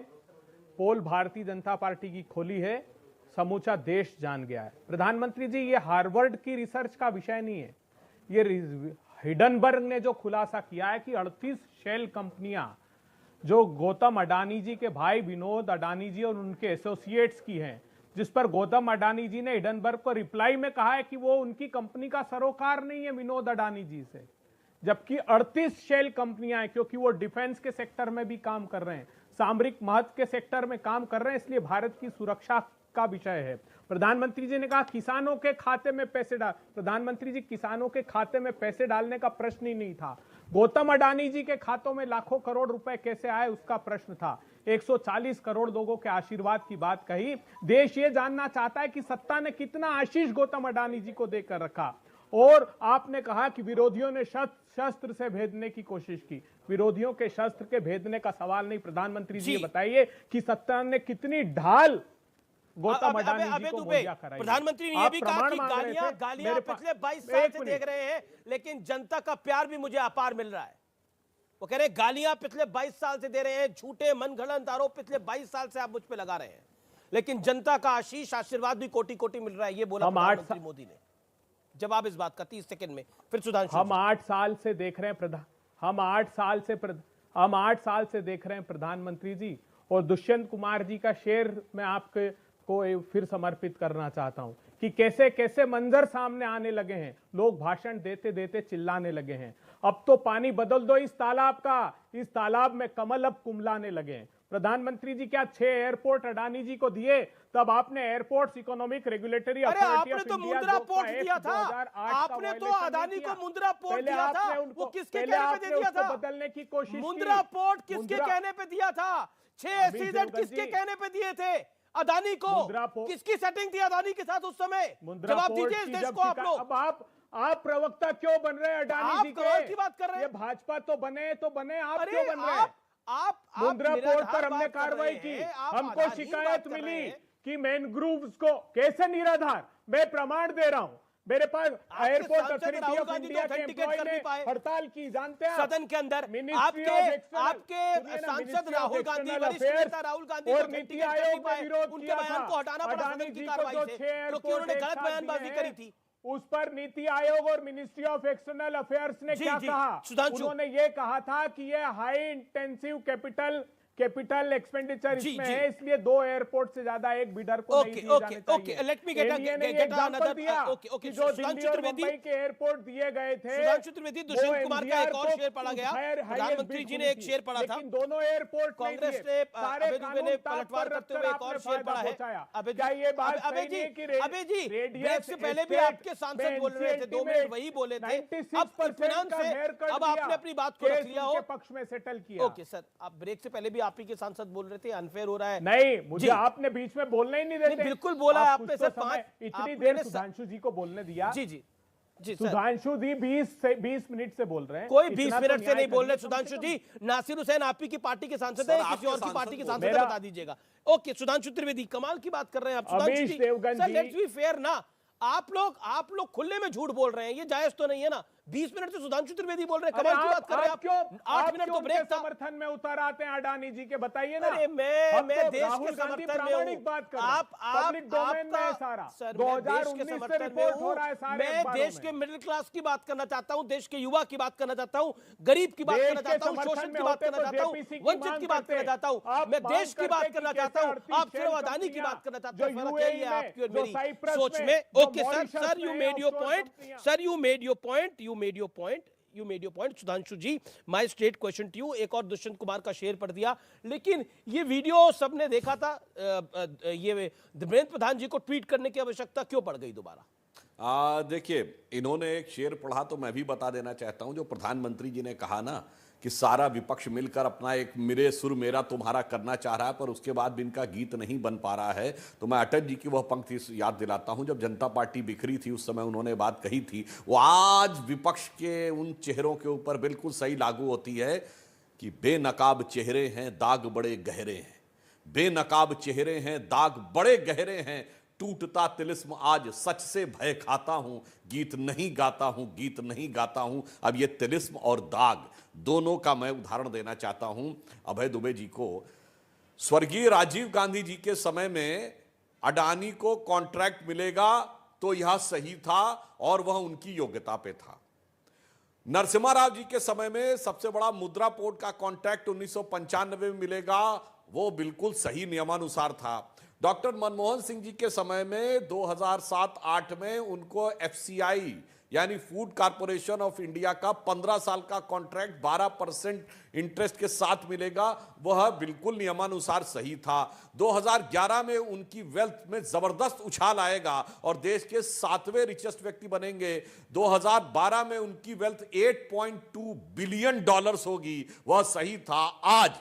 पोल भारतीय जनता पार्टी की खोली है, समूचा देश जान गया है। प्रधानमंत्री जी, ये हार्वर्ड की रिसर्च का विषय नहीं है। ये हिडनबर्ग ने जो खुलासा किया है कि 38 शेल कंपनियां जो गौतम अडानी जी के भाई विनोद अडानी जी और उनके एसोसिएट्स की हैं, जिस पर गौतम अडानी जी ने हिडनबर्ग को रिप्लाई में कहा है कि वो उनकी कंपनी का सरोकार नहीं है विनोद अडानी जी से, जबकि 38 शेल कंपनियां हैं, क्योंकि वो डिफेंस के सेक्टर में भी काम कर रहे हैं, सामरिक महत्व के सेक्टर में काम कर रहे हैं, इसलिए भारत की सुरक्षा का विषय है। प्रधानमंत्री जी ने कहा किसानों के खाते में पैसे डाल, प्रधानमंत्री जी, किसानों के खाते में पैसे डालने का प्रश्न ही नहीं था। गौतम अडानी जी के खातों में लाखों करोड़ रुपए कैसे आए उसका प्रश्न था। 140 करोड़ लोगों के आशीर्वाद की बात कही। देश ये जानना चाहता है कि सत्ता ने कितना आशीष गौतम अडानी जी को देकर रखा। और आपने कहा कि विरोधियों ने शस्त्र से भेदने की कोशिश की। विरोधियों के शस्त्र के भेदने का सवाल नहीं। प्रधानमंत्री जी बताइए कि सत्ता ने कितनी ढाल गौतम अडानी जी को मुहैया कराई। प्रधानमंत्री ने यह भी कहा कि गालियां पिछले 22 साल से देख रहे हैं, लेकिन जनता का प्यार भी मुझे अपार मिल रहा है। वो कह रहे हैं गालियां पिछले 22 साल से दे रहे हैं, झूठे मनगढ़ंत आरोप पिछले 22 साल से आप मुझ पे लगा रहे हैं, लेकिन जनता का आशीष आशीर्वाद भी कोटि कोटि मिल रहा है। ये बोला प्रधानमंत्री मोदी ने। जवाब इस बात का 30 सेकंड में। फिर सुधांशु, हम 8 साल से देख रहे हैं हम 8 साल से देख रहे हैं प्रधानमंत्री जी, और दुष्यंत कुमार जी का शेर मैं आपके को फिर समर्पित करना चाहता हूं कि कैसे कैसे मंजर सामने आने लगे हैं। लोग भाषण देते देते चिल्लाने लगे हैं, अब तो पानी बदल दो इस तालाब का, इस तालाब में कमल अब कुमलाने लगे हैं। प्रधानमंत्री जी, क्या 6 एयरपोर्ट अडानी जी को दिए, तब आपने airports economic regulatory authority of India, Mundra port दिया था, आपने तो अडानी को मुंद्रा पोर्ट दिया था, वो किसके कहने पे दिया था? बदलने की कोशिश। मुंद्रा पोर्ट किसके कहने पे दिया था? 6 SEZ किसके कहने पे दिए थे? अडानी को। किसकी सेटिंग थी अडानी के साथ उस समय? जवाब दीजिए इस देश को आप लोग। अब आप प्रवक्ता क्यों बन रहे हैं अडानी जी के? की बात कर रहे हैं। ये भाजपा तो बने, आप क्यों बन रहे हैं? आप मुंद्रा पोर्ट पर हमने कार्रवाई की, हमको शिकायत मिली कि मैनग्रोव्स को कैसे निराधार, मैं प्रमाण दे रहा हूं, मेरे पास एयरपोर्ट अथॉरिटी ऑफ इंडिया के एम्प्लॉय ने हड़ताल की, जानते हैं सदन के अंदर आपके सांसद राहुल गांधी, वरिष्ठ नेता राहुल गांधी और नीति आयोग ने विरोध किया था। उनको हटाना पड़ा सदन की कार्रवाई से, क्योंकि उन्होंने गलत बयानबाजी करी थी। उस पर नीति आयोग और मिनिस्ट्री ऑफ एक्सटर्नल अफेयर्स ने क्या कहा? उन्होंने ये कहा था कि ये हाई इंटेंसिव कैपिटल एक्सपेंडिचर इसमें है, इसलिए 2 एयरपोर्ट से ज्यादा एक बिडर को नहीं दिए जाने चाहिए। लेट मी गेट एग्जांपल दिया कि जो दिल्ली और मुंबई के एयरपोर्ट दिए गए थे, सुधांशु त्रिवेदी, दुष्यंत कुमार का एक और शेर पढ़ा गया, प्रधानमंत्री जी ने एक शेर पढ़ा था, दोनों एयरपोर्ट कांग्रेस ने अभय दुबे ने पलटवार करते हुए एक और शेर पढ़ा है। अभय जी, ब्रेक से पहले भी आपके सांसद बोल रहे थे, 2 मिनट वही बोले थे, अब इत्मीनान से अब आपने अपनी बात को रख लिया हो, पक्ष में सेटल किया। ओके सर, आप ब्रेक से पहले भी आप ही के सांसद बोल रहे थे अनफेयर हो रहा है। नहीं, मुझे आपने बीच में बोलने ही नहीं देते। बिल्कुल बोला है आपने सर, इतनी देर सुधांशु जी को बोलने दिया। जी सुधांशु जी 20 मिनट से बोल रहे हैं। कोई 20 मिनट से नहीं बोल रहे सुधांशु जी। नासिर हुसैन आप ही की पार्टी के सांसद है, किसी और की पार्टी के सांसद है, बता दीजिएगा। ओके, सुधांशु त्रिवेदी, कमाल की बात कर रहे हैं आप। सुधांशु जी, सर लेट्स बी फेयर ना, आप लोग खुले में झूठ बोल रहे हैं, ये जायज तो नहीं है ना। 20 मिनट से सुधांशु त्रिवेदी बोल रहे हैं, कमाल की बात कर रहे हैं आप। क्यों 8 मिनट तो ब्रेक था। समर्थन में उतर आते हैं अडानी जी के, बताइए ना। अरे मैं देश के समर्थन में हूं। बात कर आप पब्लिक डोमेन में है सारा। 2019 से रिपोर्ट हो रहा है सारे। मैं देश के मिडिल क्लास की बात करना चाहता हूं, देश के युवा की बात करना चाहता हूं, गरीब की बात करना चाहता हूं, शोषित की बात करना चाहता हूं, वंचित की बात करना चाहता हूं, मैं देश की बात करना चाहता हूं, आप सिर्फ अडानी की बात करना चाहते हैं। फर्क यही है आपकी और मेरी सोच में। Okay sir, you made your point, sir you made your point, you made your point, you made your point. Sudhanshu ji, my straight question to you, एक और दुष्यंत कुमार का शेर पढ़ दिया, लेकिन ये वीडियो सबने देखा था, ये धर्मेंद्र प्रधान जी को ट्वीट करने की आवश्यकता क्यों पड़ गई दोबारा? देखिए, इन्होंने एक शेर पढ़ा तो मैं भी बता देना चाहता हूं, जो प्रधानमंत्री जी ने कहा ना कि सारा विपक्ष मिलकर अपना एक मेरे सुर मेरा तुम्हारा करना चाह रहा है, पर उसके बाद भी इनका गीत नहीं बन पा रहा है। तो मैं अटल जी की वह पंक्ति याद दिलाता हूं, जब जनता पार्टी बिखरी थी उस समय उन्होंने बात कही थी, वो आज विपक्ष के उन चेहरों के ऊपर बिल्कुल सही लागू होती है कि बेनकाब चेहरे हैं, दाग बड़े गहरे हैं, बेनकाब चेहरे हैं, दाग बड़े गहरे हैं, टूटता तिलिस्म आज सच से भय खाता हूं, गीत नहीं गाता हूं, गीत नहीं गाता हूं। अब ये तिलिस्म और दाग दोनों का मैं उदाहरण देना चाहता हूं अभय दुबे जी को। स्वर्गीय राजीव गांधी जी के समय में अडानी को कॉन्ट्रैक्ट मिलेगा तो यह सही था और वह उनकी योग्यता पे था। नरसिम्हा राव जी के समय में सबसे बड़ा मुद्रा पोर्ट का कॉन्ट्रैक्ट 1995 में मिलेगा, वो बिल्कुल सही नियमानुसार था। डॉक्टर मनमोहन सिंह जी के समय में 2007-8 में उनको एफसीआई यानी फूड कॉर्पोरेशन ऑफ इंडिया का 15 साल का कॉन्ट्रैक्ट 12% इंटरेस्ट के साथ मिलेगा, वह बिल्कुल नियमानुसार सही था। 2011 में उनकी वेल्थ में जबरदस्त उछाल आएगा और देश के 7वें रिचेस्ट व्यक्ति बनेंगे। 2012 में उनकी वेल्थ 8.2 बिलियन डॉलर्स होगी, वह सही था। आज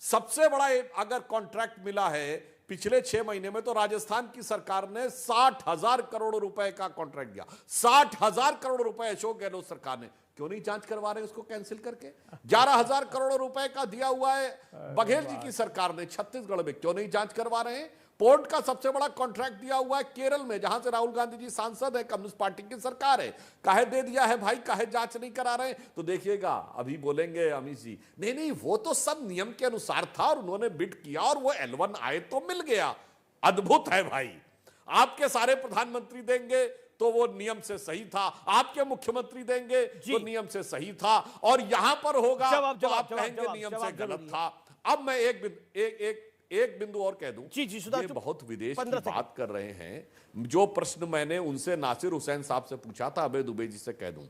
सबसे बड़ा अगर कॉन्ट्रैक्ट मिला है पिछले 6 महीने में, तो राजस्थान की सरकार ने 60,000 करोड़ रुपए का कॉन्ट्रैक्ट दिया। 60,000 करोड़ रुपए अशोक गहलोत सरकार ने क्यों नहीं जांच करवा रहे उसको कैंसिल करके? 11,000 करोड़ रुपए का दिया हुआ है बघेल जी की सरकार ने छत्तीसगढ़ में, क्यों नहीं जांच करवा रहे हैं? पोर्ट का सबसे बड़ा कॉन्ट्रैक्ट दिया हुआ है केरल में, जहां से राहुल गांधी जी सांसद है, कम्युनिस्ट पार्टी की सरकार है। काहे दे दिया है भाई, काहे जांच नहीं करा रहे? तो देखिएगा अभी बोलेंगे अमित जी, नहीं नहीं वो तो सब नियम के अनुसार था और उन्होंने बिड किया और वो L1 आए तो मिल गया। अद्भुत है भाई, आपके सारे प्रधानमंत्री देंगे तो वो नियम से सही था, आपके मुख्यमंत्री देंगे तो नियम से सही था, और यहां पर होगा तो आप कहेंगे नियम से गलत था। अब मैं एक बिंदु और कह दूं, जी ये बहुत विदेश की बात कर रहे हैं। जो प्रश्न मैंने उनसे नासिर हुसैन साहब से पूछा था, अभय दुबे जी से कह दूं,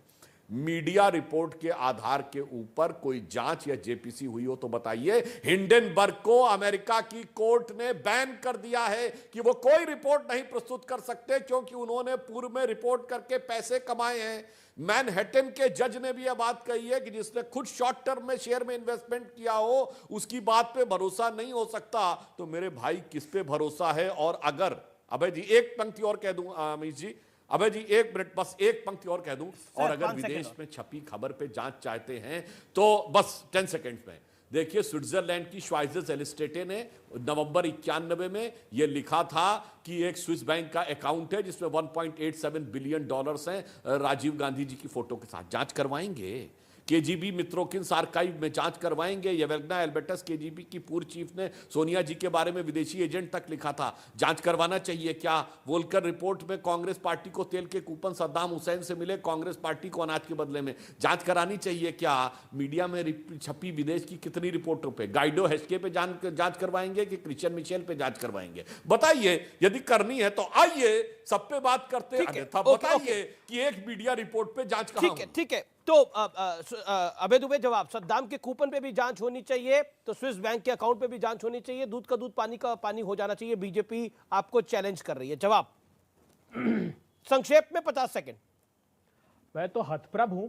मीडिया रिपोर्ट के आधार के ऊपर कोई जांच या जेपीसी हुई हो तो बताइए। हिंडनबर्ग को अमेरिका की कोर्ट ने बैन कर दिया है कि वो कोई रिपोर्ट नहीं प्रस्तुत कर सकते, क्योंकि उन्होंने पूर्व में रिपोर्ट करके पैसे कमाए हैं। मैनहट्टन के जज ने भी यह बात कही है कि जिसने खुद शॉर्ट टर्म में शेयर में इन्वेस्टमेंट किया हो उसकी बात पे भरोसा नहीं हो सकता। तो मेरे भाई किस पे भरोसा है? और अगर अभय जी एक पंक्ति और कह दूं, अमित जी, अभय जी 1 मिनट, बस एक पंक्ति और कह दूं, और अगर विदेश में छपी खबर पे जांच चाहते हैं तो बस 10 सेकेंड में देखिए, स्विट्जरलैंड की श्वाइजर्स एलिस्टेटे ने नवंबर 91 में यह लिखा था कि एक स्विस बैंक का अकाउंट है जिसमें 1.87 बिलियन डॉलर्स हैं राजीव गांधी जी की फोटो के साथ। जांच करवाएंगे। केजीबी मित्रोकिन्स आर्काइव में जांच करवाएंगे। येवेल्ना एल्बर्टस केजीबी की पूर्व चीफ ने सोनिया जी के बारे में विदेशी एजेंट तक लिखा था, जांच करवाना चाहिए क्या? वोल्कर रिपोर्ट में कांग्रेस पार्टी को तेल के कूपन सद्दाम हुसैन से मिले, कांग्रेस पार्टी को अनाज के बदले में, जांच करानी चाहिए क्या? मीडिया में छपी विदेश की कितनी रिपोर्टों पर गाइडो हेस्के पे जांच करवाएंगे कि क्रिश्चियन मिशेल पे जांच करवाएंगे? बताइए, यदि करनी है तो आइए सब पे बात करते हैं, अन्यथा बताइए कि एक मीडिया रिपोर्ट पे जांच कहां? ठीक है। तो अभय दुबे जवाब, सद्दाम के कूपन पे भी जांच होनी चाहिए, तो स्विस बैंक के अकाउंट पे भी जांच होनी चाहिए, दूध का दूध पानी का पानी हो जाना चाहिए। बीजेपी आपको चैलेंज कर रही है, जवाब संक्षेप में 50 सेकंड। मैं तो हतप्रभ हूं,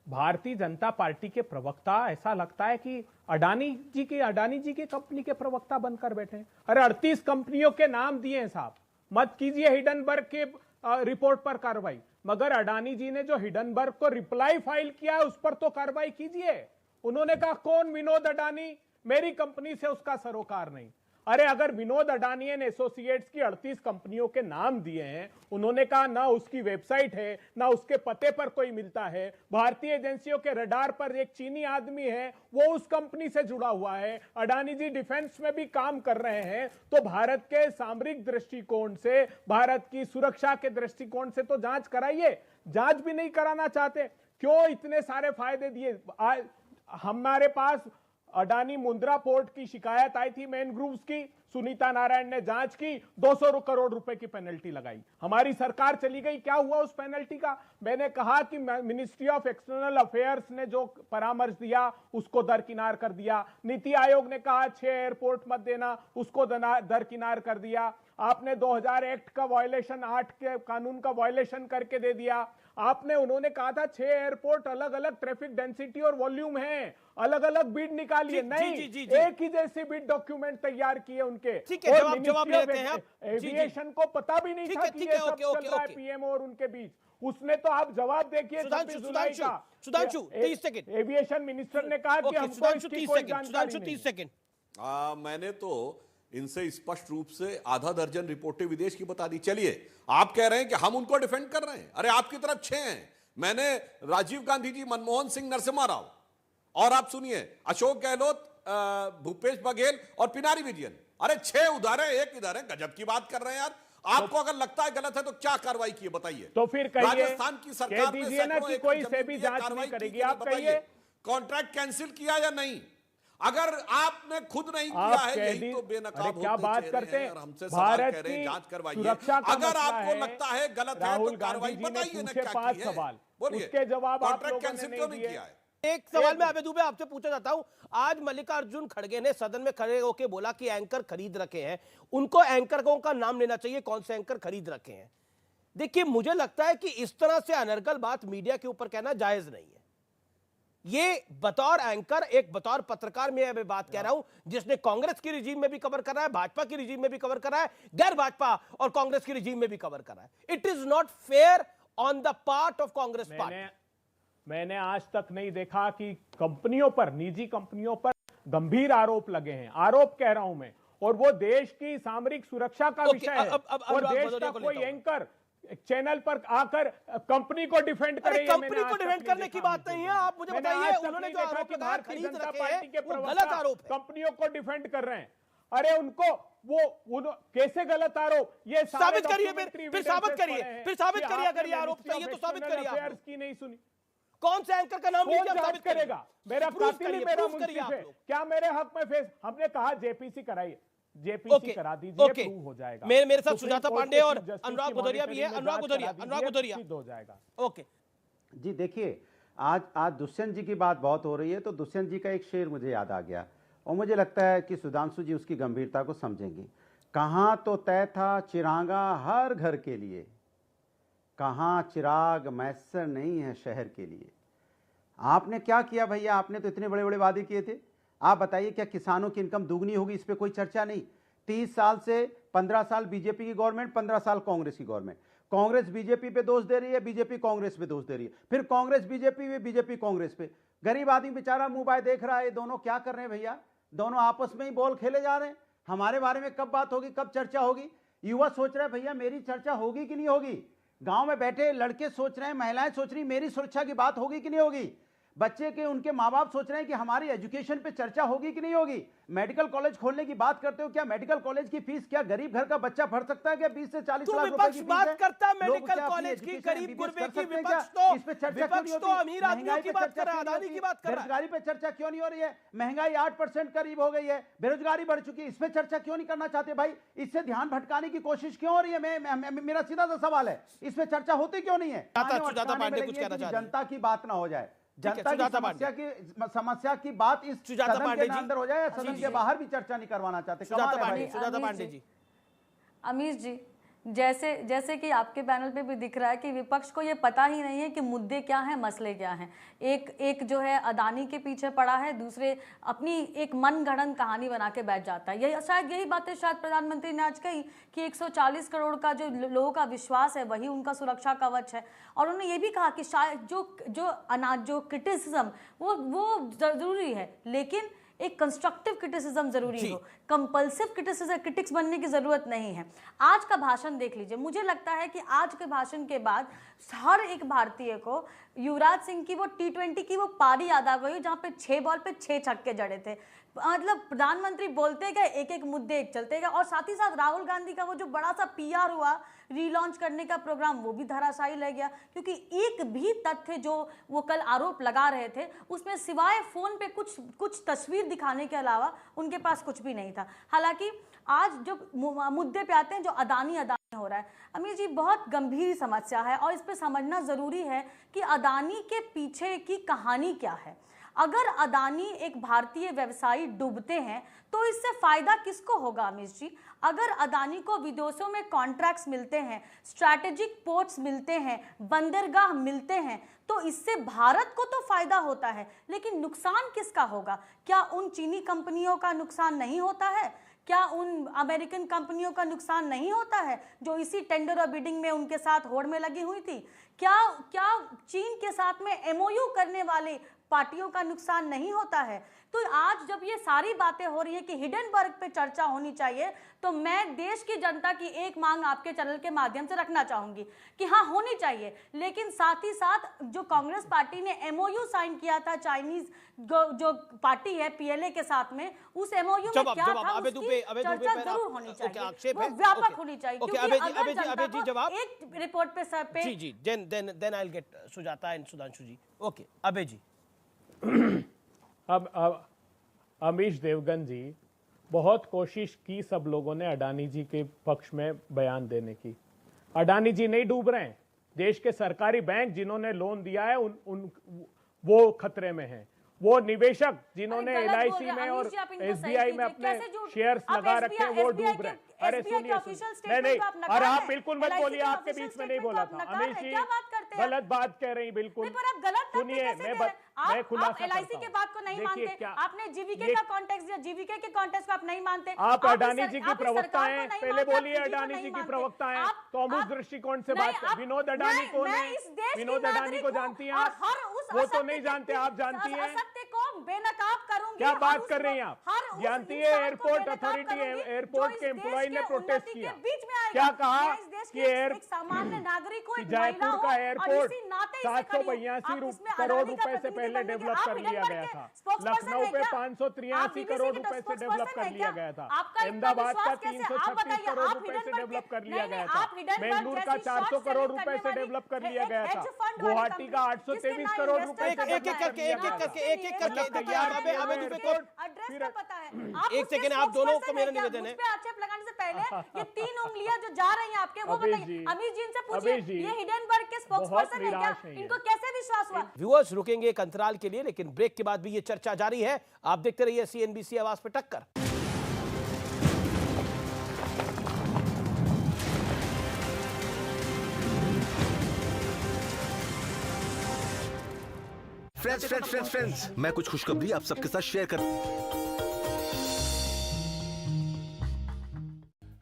भारतीय जनता पार्टी के प्रवक्ता ऐसा लगता है कि अडानी जी की कंपनी के प्रवक्ता बनकर बैठे। अरे 38 कंपनियों के नाम दिए हैं साहब, मत कीजिए हिडनबर्ग के रिपोर्ट पर कार्रवाई, मगर अडानी जी ने जो हिडनबर्ग को रिप्लाई फाइल किया है उस पर तो कार्रवाई कीजिए। उन्होंने कहा कौन विनोद अडानी, मेरी कंपनी से उसका सरोकार नहीं। अरे अगर विनोद अडानी एंड एसोसिएट्स की 38 कंपनियों के नाम दिए हैं, उन्होंने कहा ना उसकी वेबसाइट है ना उसके पते पर कोई मिलता है, भारतीय एजेंसियों के रडार पर एक चीनी आदमी है वो उस कंपनी से जुड़ा हुआ है, अडानी जी डिफेंस में भी काम कर रहे हैं, तो भारत के सामरिक दृष्टिकोण से, भारत की सुरक्षा के दृष्टिकोण से तो जांच कराइए। जांच भी नहीं कराना चाहते, क्यों इतने सारे फायदे दिए? हमारे पास अडानी मुंद्रा पोर्ट की शिकायत आई थी मेन ग्रुप्स की, सुनीता नारायण ने जांच की, 200 करोड़ रुपए की पेनल्टी लगाई, हमारी सरकार चली गई। क्या हुआ उस पेनल्टी का? मैंने कहा कि मिनिस्ट्री ऑफ एक्सटर्नल अफेयर्स ने जो परामर्श दिया उसको दरकिनार कर दिया। नीति आयोग ने कहा 6 एयरपोर्ट मत देना, उसको दरकिनार कर दिया। आपने 2000 एक्ट का वायलेशन, 8 के कानून का वायलेशन करके दे दिया। उन्होंने कहा था 6 एयरपोर्ट अलग अलग ट्रैफिक डेंसिटी और वॉल्यूम है, अलग अलग बिड निकालिए, नहीं एक ही जैसी बिड डॉक्यूमेंट तैयार किए उनके। ठीक है, जवाब लेते हैं आप। एविएशन को पता भी नहीं था कि ये सब चल रहा है पीएम और उनके बीच, उसने तो आप जवाब देखिए। सुधांशु 30 सेकंड। एविएशन मिनिस्टर ने कहा कि हमको इसकी कोई जानकारी नहीं। 30 सेकंड। मैंने तो इनसे स्पष्ट रूप से आधा दर्जन रिपोर्टें विदेश की बता दी। चलिए, आप कह रहे हैं कि हम उनको डिफेंड कर रहे हैं, अरे आपकी तरफ 6 हैं। मैंने राजीव गांधी जी, मनमोहन सिंह, नरसिम्हा राव, और आप सुनिए अशोक गहलोत, भूपेश बघेल और पिनारी विजयन। अरे 6 उधर है, 1 इधर है, गजब की बात कर रहे हैं यार। आपको अगर लगता है गलत है तो क्या कार्रवाई की है बताइए। तो फिर कहिए, राजस्थान की सरकार कह दीजिए ना कि कोई सेबी जांच नहीं करेगी, आप कहिए कॉन्ट्रैक्ट कैंसिल किया या नहीं। अगर आपने खुद नहीं किया है, यही तो बेनकाब क्या बात करते हैं, हमसे सवाल भारत कह रहे हैं, की जांच करवाइए। सुरक्षा का अगर मसला आपको है, लगता है गलत है तो राहुल कार्रवाई गांधी जी ने बताइए ना पूछे क्या 5 की है। सवाल, बोलिए, उसके जवाब आप कॉन्ट्रैक्ट लोगों ने कैंसिल नहीं क्यों नहीं दिए। किया है। एक सवाल मैं अबे दुबे आपसे पूछना चाहता हूं। आज मल्लिकार्जुन खड़गे ने सदन में खड़े होकर बोला कि एंकर खरीद रखे हैं, उनको एंकरों का नाम लेना चाहिए, कौन से एंकर खरीद रखे हैं। देखिए, मुझे लगता है कि इस तरह से अनर्गल बात मीडिया के ऊपर कहना जायज नहीं है। ये बतौर एंकर, एक बतौर पत्रकार में मैं बात कह रहा हूं, जिसने कांग्रेस की रिजीम में भी कवर करा है, भाजपा की रिजीम में भी कवर करा है, गैर भाजपा और कांग्रेस की रिजीम में भी कवर करा है। It is not fair on the part of Congress party. मैंने आज तक नहीं देखा कि कंपनियों पर, निजी कंपनियों पर गंभीर आरोप लगे हैं। आरोप कह रहा हूं मैं, और वो देश की सामरिक सुरक्षा का विषय है। और देश का कोई एंकर चैनल पर आकर कंपनी को डिफेंड करे, कंपनी को डिफेंड करने की बात नहीं है। आप मुझे बताइए, उन्होंने जो आरोप लगाया भारतीय जनता पार्टी के वो गलत आरोप है। कंपनियों को डिफेंड कर रहे हैं। अरे उनको वो कैसे गलत आरोप, ये साबित करिए, फिर साबित करिए, फिर साबित करिए। अगर ये आरोप सही है तो साबित करिए। आप की नहीं सुनी, कौन से एंकर का नाम लीजिए, साबित करेगा। मेरा कातिल ही मेरा मुंसिफ है, क्या मेरे हक में फेस, हमने कहा जेपीसी कराइए, जेपीसी करा दीजिए, प्रूव हो जाएगा। मेरे साथ सुजाता पांडे और अनुराग भदौरिया भी है। अनुराग भदौरिया हो जाएगा। ओके जी, देखिए, आज दुष्यंत जी की बात बहुत हो रही है, तो दुष्यंत जी का एक शेर मुझे याद आ गया, और मुझे लगता है कि सुधांशु जी उसकी गंभीरता को समझेंगे। कहाँ तो तय था चिरागा हर घर के लिए, कहाँ चिराग मैसर नहीं है शहर के लिए। आपने क्या किया भैया, आपने तो इतने बड़े बड़े वादे किए थे। आप बताइए, क्या किसानों की इनकम दुगनी होगी, इस पे कोई चर्चा नहीं। 30 साल से 15 साल बीजेपी की गवर्नमेंट, 15 साल कांग्रेस की गवर्नमेंट। कांग्रेस बीजेपी पे दोष दे रही है, बीजेपी कांग्रेस पे दोष दे रही है, फिर कांग्रेस बीजेपी पे, बीजेपी कांग्रेस पे। गरीब आदमी बेचारा मुंह बाय देख रहा है, ये दोनों क्या कर रहे हैं भैया, दोनों आपस में ही बॉल खेले जा रहे हैं। हमारे बारे में कब बात होगी, कब चर्चा होगी। युवा सोच रहे हैं भैया मेरी चर्चा होगी कि नहीं होगी। गांव में बैठे लड़के सोच रहे हैं, महिलाएं सोच रही मेरी सुरक्षा की बात होगी कि नहीं होगी। बच्चे के उनके माँ बाप सोच रहे हैं कि हमारी एजुकेशन पे चर्चा होगी कि नहीं होगी। मेडिकल कॉलेज खोलने की बात करते हो, क्या मेडिकल कॉलेज की फीस क्या गरीब घर का बच्चा भर सकता है क्या? 20 से 40 लाख रुपए की बात करता है मेडिकल कॉलेज की, गरीब गुरबे की। विपक्ष तो अमीर आदमियों की बात कर रहा है, अदानी की बात कर रहा है। बेरोजगारी पे चर्चा क्यों नहीं हो रही है? महंगाई 8% करीब हो गई है, बेरोजगारी बढ़ चुकी है, इस पे चर्चा क्यों नहीं करना चाहते भाई? इससे ध्यान भटकाने की कोशिश क्यों हो रही है? मेरा सीधा सा सवाल है, इस पे चर्चा होती क्यों नहीं है? जनता की बात ना हो जाए, जनता की समस्या की बात इस सदन के अंदर हो जाए, सदन के बाहर भी चर्चा नहीं करवाना चाहते। सुजाता पांडे जी। अमीश जी, जैसे कि आपके पैनल पे भी दिख रहा है कि विपक्ष को ये पता ही नहीं है कि मुद्दे क्या हैं, मसले क्या हैं। एक जो है अदानी के पीछे पड़ा है, दूसरे अपनी एक मनगढ़ंत कहानी बना के बैठ जाता है। यही बातें शायद प्रधानमंत्री ने आज कही कि 140 करोड़ का जो लोगों का विश्वास है वही उनका सुरक्षा कवच है। और उन्होंने ये भी कहा कि शायद जो क्रिटिसिज्म वो जरूरी है, लेकिन एक कंस्ट्रक्टिव क्रिटिसिज्म जरूरी हो, कंपल्सिव क्रिटिक्स बनने की जरूरत नहीं है। आज का भाषण देख लीजिए, मुझे लगता है कि आज के भाषण के बाद हर एक भारतीय को युवराज सिंह की वो T20 की वो पारी याद आ गई जहां पे 6 बॉल पे 6 छक्के जड़े थे। मतलब प्रधानमंत्री बोलते गए, एक एक मुद्दे चलते गए, और साथ ही साथ राहुल गांधी का वो जो बड़ा सा PR हुआ रीलॉन्च करने का प्रोग्राम, वो भी धराशायी रह गया, क्योंकि एक भी तथ्य जो वो कल आरोप लगा रहे थे उसमें सिवाय फोन पे कुछ तस्वीर दिखाने के अलावा उनके पास कुछ भी नहीं था। हालांकि आज जो मुद्दे पे आते हैं, जो अदानी हो रहा है, अमीर जी, बहुत गंभीर समस्या है और इस पे समझना जरूरी है कि अदानी के पीछे की कहानी क्या है। अगर अदानी एक भारतीय व्यवसायी डूबते हैं तो इससे फायदा किसको होगा अमीश जी? अगर अदानी को विदेशों में कॉन्ट्रैक्ट्स मिलते हैं, स्ट्रैटेजिक पोर्ट्स मिलते हैं, बंदरगाह मिलते हैं, तो इससे भारत को तो फायदा होता है, लेकिन नुकसान किसका होगा? क्या उन चीनी कंपनियों का नुकसान नहीं होता है? क्या उन अमेरिकन कंपनियों का नुकसान नहीं होता है जो इसी टेंडर और बिडिंग में उनके साथ होड़ में लगी हुई थी? क्या चीन के साथ में MOU करने वाले पार्टियों का नुकसान नहीं होता है। तो आज जब ये सारी बातें हो रही है कि हिडेनबर्ग पे चर्चा होनी चाहिए, तो मैं देश की जनता की एक मांग आपके चैनल के माध्यम से रखना चाहूंगी कि हाँ होनी चाहिए, लेकिन साथ ही साथ जो कांग्रेस पार्टी ने एमओयू साइन किया था चाइनीज जो पार्टी है पीएलए के साथ में, उस एमओयू में क्या था उसकी चर्चा जरूर होनी चाहिए, वो व्यापक होनी चाहिए। क्योंकि अगर जनता को एक रिपोर्ट पे जी then I will get Sujata and Sudhanshu ji. Okay Abhay ji. अब अमीश देवगन जी, बहुत कोशिश की सब लोगों ने अडानी जी के पक्ष में बयान देने की। अडानी जी नहीं डूब रहे हैं, देश के सरकारी बैंक जिन्होंने लोन दिया है वो खतरे में हैं। वो निवेशक जिन्होंने एलआईसी में और एसबीआई में अपने शेयर्स लगा रखे हैं वो डूब रहे हैं। अरे सुनिए, नहीं अरे आप बिल्कुल मत बोलिए, आपके बीच में नहीं बोला था। अमीश जी गलत बात कह रही, बिल्कुल सुनिए, मैं खुलासा एलआईसी के बात को नहीं मानते, आपने जीवीके का कॉन्टेक्स्ट दिया, जीवीके के कॉन्टेक्स्ट को आप नहीं मानते। आप अडानी जी की प्रवक्ता हैं, पहले बोलिए अडानी जी की प्रवक्ता हैं, तो हम उस दृष्टिकोण से बात करें। विनोद अडानी कौन है? विनोद अडानी को जानती हैं आप? वो तो नहीं जानते, आप जानती हैं। बेनकाब करूंगी। क्या बात कर रही हैं आप? जानती है एयरपोर्ट अथॉरिटी, एयरपोर्ट के एम्प्लॉय ने प्रोटेस्ट किया, क्या कहा कि सामान्य नागरिक को जयपुर का एयरपोर्ट 782 करोड़ रुपए से पहले डेवलप कर लिया गया था, लखनऊ पे 583 करोड़ रुपए से डेवलप कर लिया गया था, अहमदाबाद का 336 करोड़ रुपए से डेवलप कर लिया गया था, बेंगलुरु का 400 करोड़ रुपए से डेवलप कर लिया गया था, गुवाहाटी का 823 करोड़ रुपए से एक सेकंड आप दोनों को मेरा निवेदन है, आक्षेप लगाने से पहले ये 3 उंगलियां जो जा रही हैं आपके, वो बताइए। अमीश जी इनसे पूछिए, ये हिडेनबर्ग के स्पोक्सपर्सन है क्या? इनको कैसे विश्वास हुआ? व्यूअर्स रुकेंगे एक अंतराल के लिए, लेकिन ब्रेक के बाद भी ये चर्चा जारी है। आप देखते रहिए सीएनबीसी आवाज पे टक्कर। फ्रेंड्स, मैं कुछ खुशखबरी आप सबके साथ शेयर कर।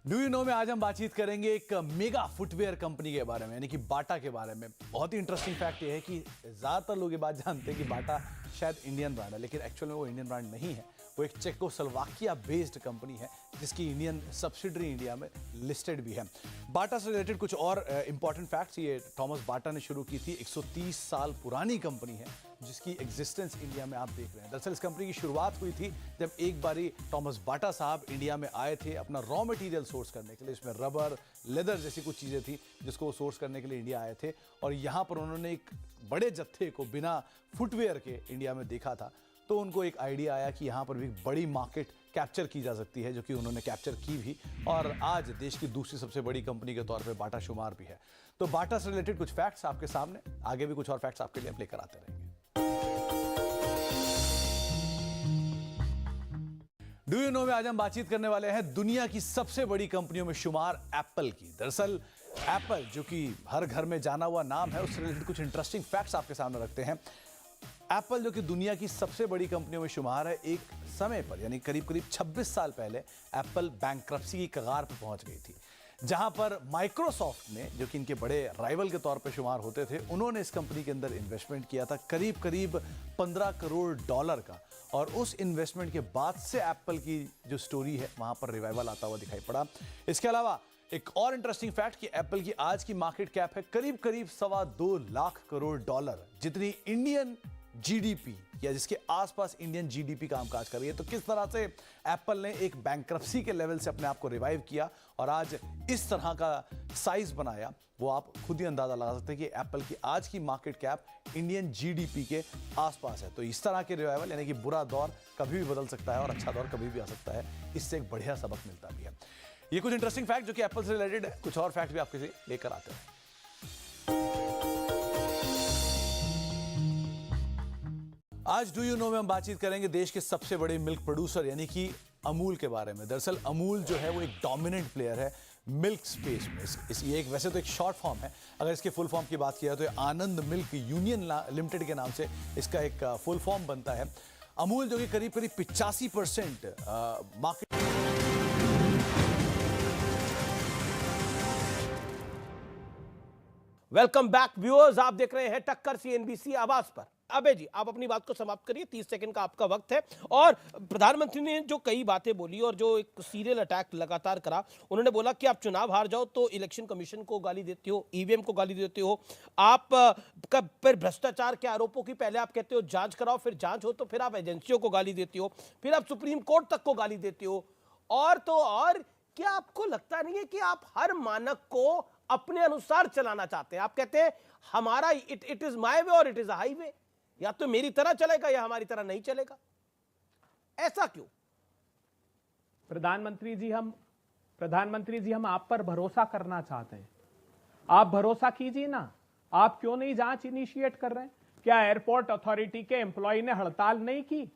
डू यू नो में आज हम बातचीत करेंगे एक मेगा फुटवेयर कंपनी के बारे में, यानी कि बाटा के बारे में। बहुत ही इंटरेस्टिंग फैक्ट ये है कि ज्यादातर लोग ये बात जानते हैं कि बाटा शायद इंडियन ब्रांड है, लेकिन एक्चुअल में वो इंडियन ब्रांड नहीं है। वो एक चेकोस्लोवाकिया बेस्ड कंपनी है जिसकी इंडियन सब्सिडरी इंडिया में लिस्टेड भी है। बाटा से रिलेटेड कुछ और इंपॉर्टेंट फैक्ट्स, ये थॉमस बाटा ने शुरू की थी, 130 साल पुरानी कंपनी है जिसकी एग्जिस्टेंस इंडिया में आप देख रहे हैं। दरअसल इस कंपनी की शुरुआत हुई थी जब एक बारी थॉमस बाटा साहब इंडिया में आए थे अपना रॉ मटेरियल सोर्स करने के लिए। इसमें रबर, लेदर जैसी कुछ चीज़ें थी जिसको वो सोर्स करने के लिए इंडिया आए थे, और यहाँ पर उन्होंने एक बड़े जत्थे को बिना फुटवेयर के इंडिया में देखा था। तो उनको एक आइडिया आया कि यहाँ पर भी बड़ी मार्केट कैप्चर की जा सकती है, जो कि उन्होंने कैप्चर की भी, और आज देश की दूसरी सबसे बड़ी कंपनी के तौर पे बाटा शुमार भी है। तो बाटा से रिलेटेड कुछ फैक्ट्स आपके सामने, आगे भी कुछ और फैक्ट्स आपके लिए हम लेकर आते रहेंगे। डू यू नो में आज हम बातचीत करने वाले हैं दुनिया की सबसे बड़ी कंपनियों में शुमार एप्पल की। दरअसल एप्पल जो कि हर घर में जाना हुआ नाम है, उससे रिलेटेड कुछ इंटरेस्टिंग फैक्ट्स आपके सामने रखते हैं। एप्पल जो कि दुनिया की सबसे बड़ी कंपनियों में शुमार है, एक समय पर यानी करीब 26 साल पहले एप्पल बैंकरप्सी की कगार पर पहुंच गई थी, जहां पर माइक्रोसॉफ्ट ने, जो कि इनके बड़े राइवल के तौर पर शुमार होते थे, उन्होंने इस कंपनी के अंदर इन्वेस्टमेंट किया था करीब 15 करोड़ डॉलर का। और उस इन्वेस्टमेंट के बाद से एप्पल की जो स्टोरी है वहां पर रिवाइवल आता हुआ दिखाई पड़ा। इसके अलावा एक और इंटरेस्टिंग फैक्ट कि एप्पल की आज की मार्केट कैप है करीब 2.25 लाख करोड़ डॉलर, जितनी इंडियन जीडीपी या जिसके आसपास इंडियन जीडीपी कामकाज कर रही है। तो किस तरह से एप्पल ने एक बैंकरप्सी के लेवल से अपने आप को रिवाइव किया और आज इस तरह का साइज बनाया, वो आप खुद ही अंदाजा लगा सकते हैं कि एप्पल की आज की मार्केट कैप इंडियन जीडीपी के आसपास है। तो इस तरह के रिवाइवल यानी कि बुरा दौर कभी भी बदल सकता है और अच्छा दौर कभी भी आ सकता है, इससे एक बढ़िया सबक मिलता भी है। ये कुछ इंटरेस्टिंग फैक्ट जो कि एप्पल से रिलेटेड है, कुछ और फैक्ट भी आपके लिए लेकर आते हैं। आज डू यू नो में हम बातचीत करेंगे देश के सबसे बड़े मिल्क प्रोड्यूसर यानी कि अमूल के बारे में। दरअसल अमूल जो है वो एक डोमिनेंट प्लेयर है मिल्क स्पेस में। ये एक वैसे तो एक शॉर्ट फॉर्म है, अगर इसके फुल फॉर्म की बात किया तो आनंद मिल्क यूनियन लिमिटेड के नाम से इसका एक फुल फॉर्म बनता है। अमूल जो कि करीब 85% मार्केट। वेलकम बैक व्यूअर्स, आप देख रहे हैं टक्कर सीएनबीसी आवाज पर। अबे जी, आप अपनी बात को समाप्त करिए, 30 सेकंड का आपका वक्त है। और प्रधानमंत्री ने जो कई बातें बोली और जो एक सीरियल अटैक लगातार करा, उन्होंने बोला कि आप चुनाव हार जाओ तो इलेक्शन कमीशन को गाली देते हो, ईवीएम को गाली देते हो, आप फिर भ्रष्टाचार के आरोपों की पहले आप कहते हो जांच कराओ, फिर जांच हो तो फिर आप एजेंसियों को गाली देते हो, फिर आप सुप्रीम कोर्ट तक को गाली देते हो। और तो और, क्या आपको लगता नहीं है कि आप हर मानक को अपने अनुसार चलाना चाहते हैं? आप कहते हैं हमारा इट इज माय वे और इट इज अ हाईवे, या तो मेरी तरह चलेगा या हमारी तरह नहीं चलेगा। ऐसा क्यों? प्रधानमंत्री जी हम आप पर भरोसा करना चाहते हैं। आप भरोसा कीजिए ना। आप क्यों नहीं जांच इनिशिएट कर रहे हैं? क्या एयरपोर्ट अथॉरिटी के एम्प्लॉय ने हड़ताल नहीं की?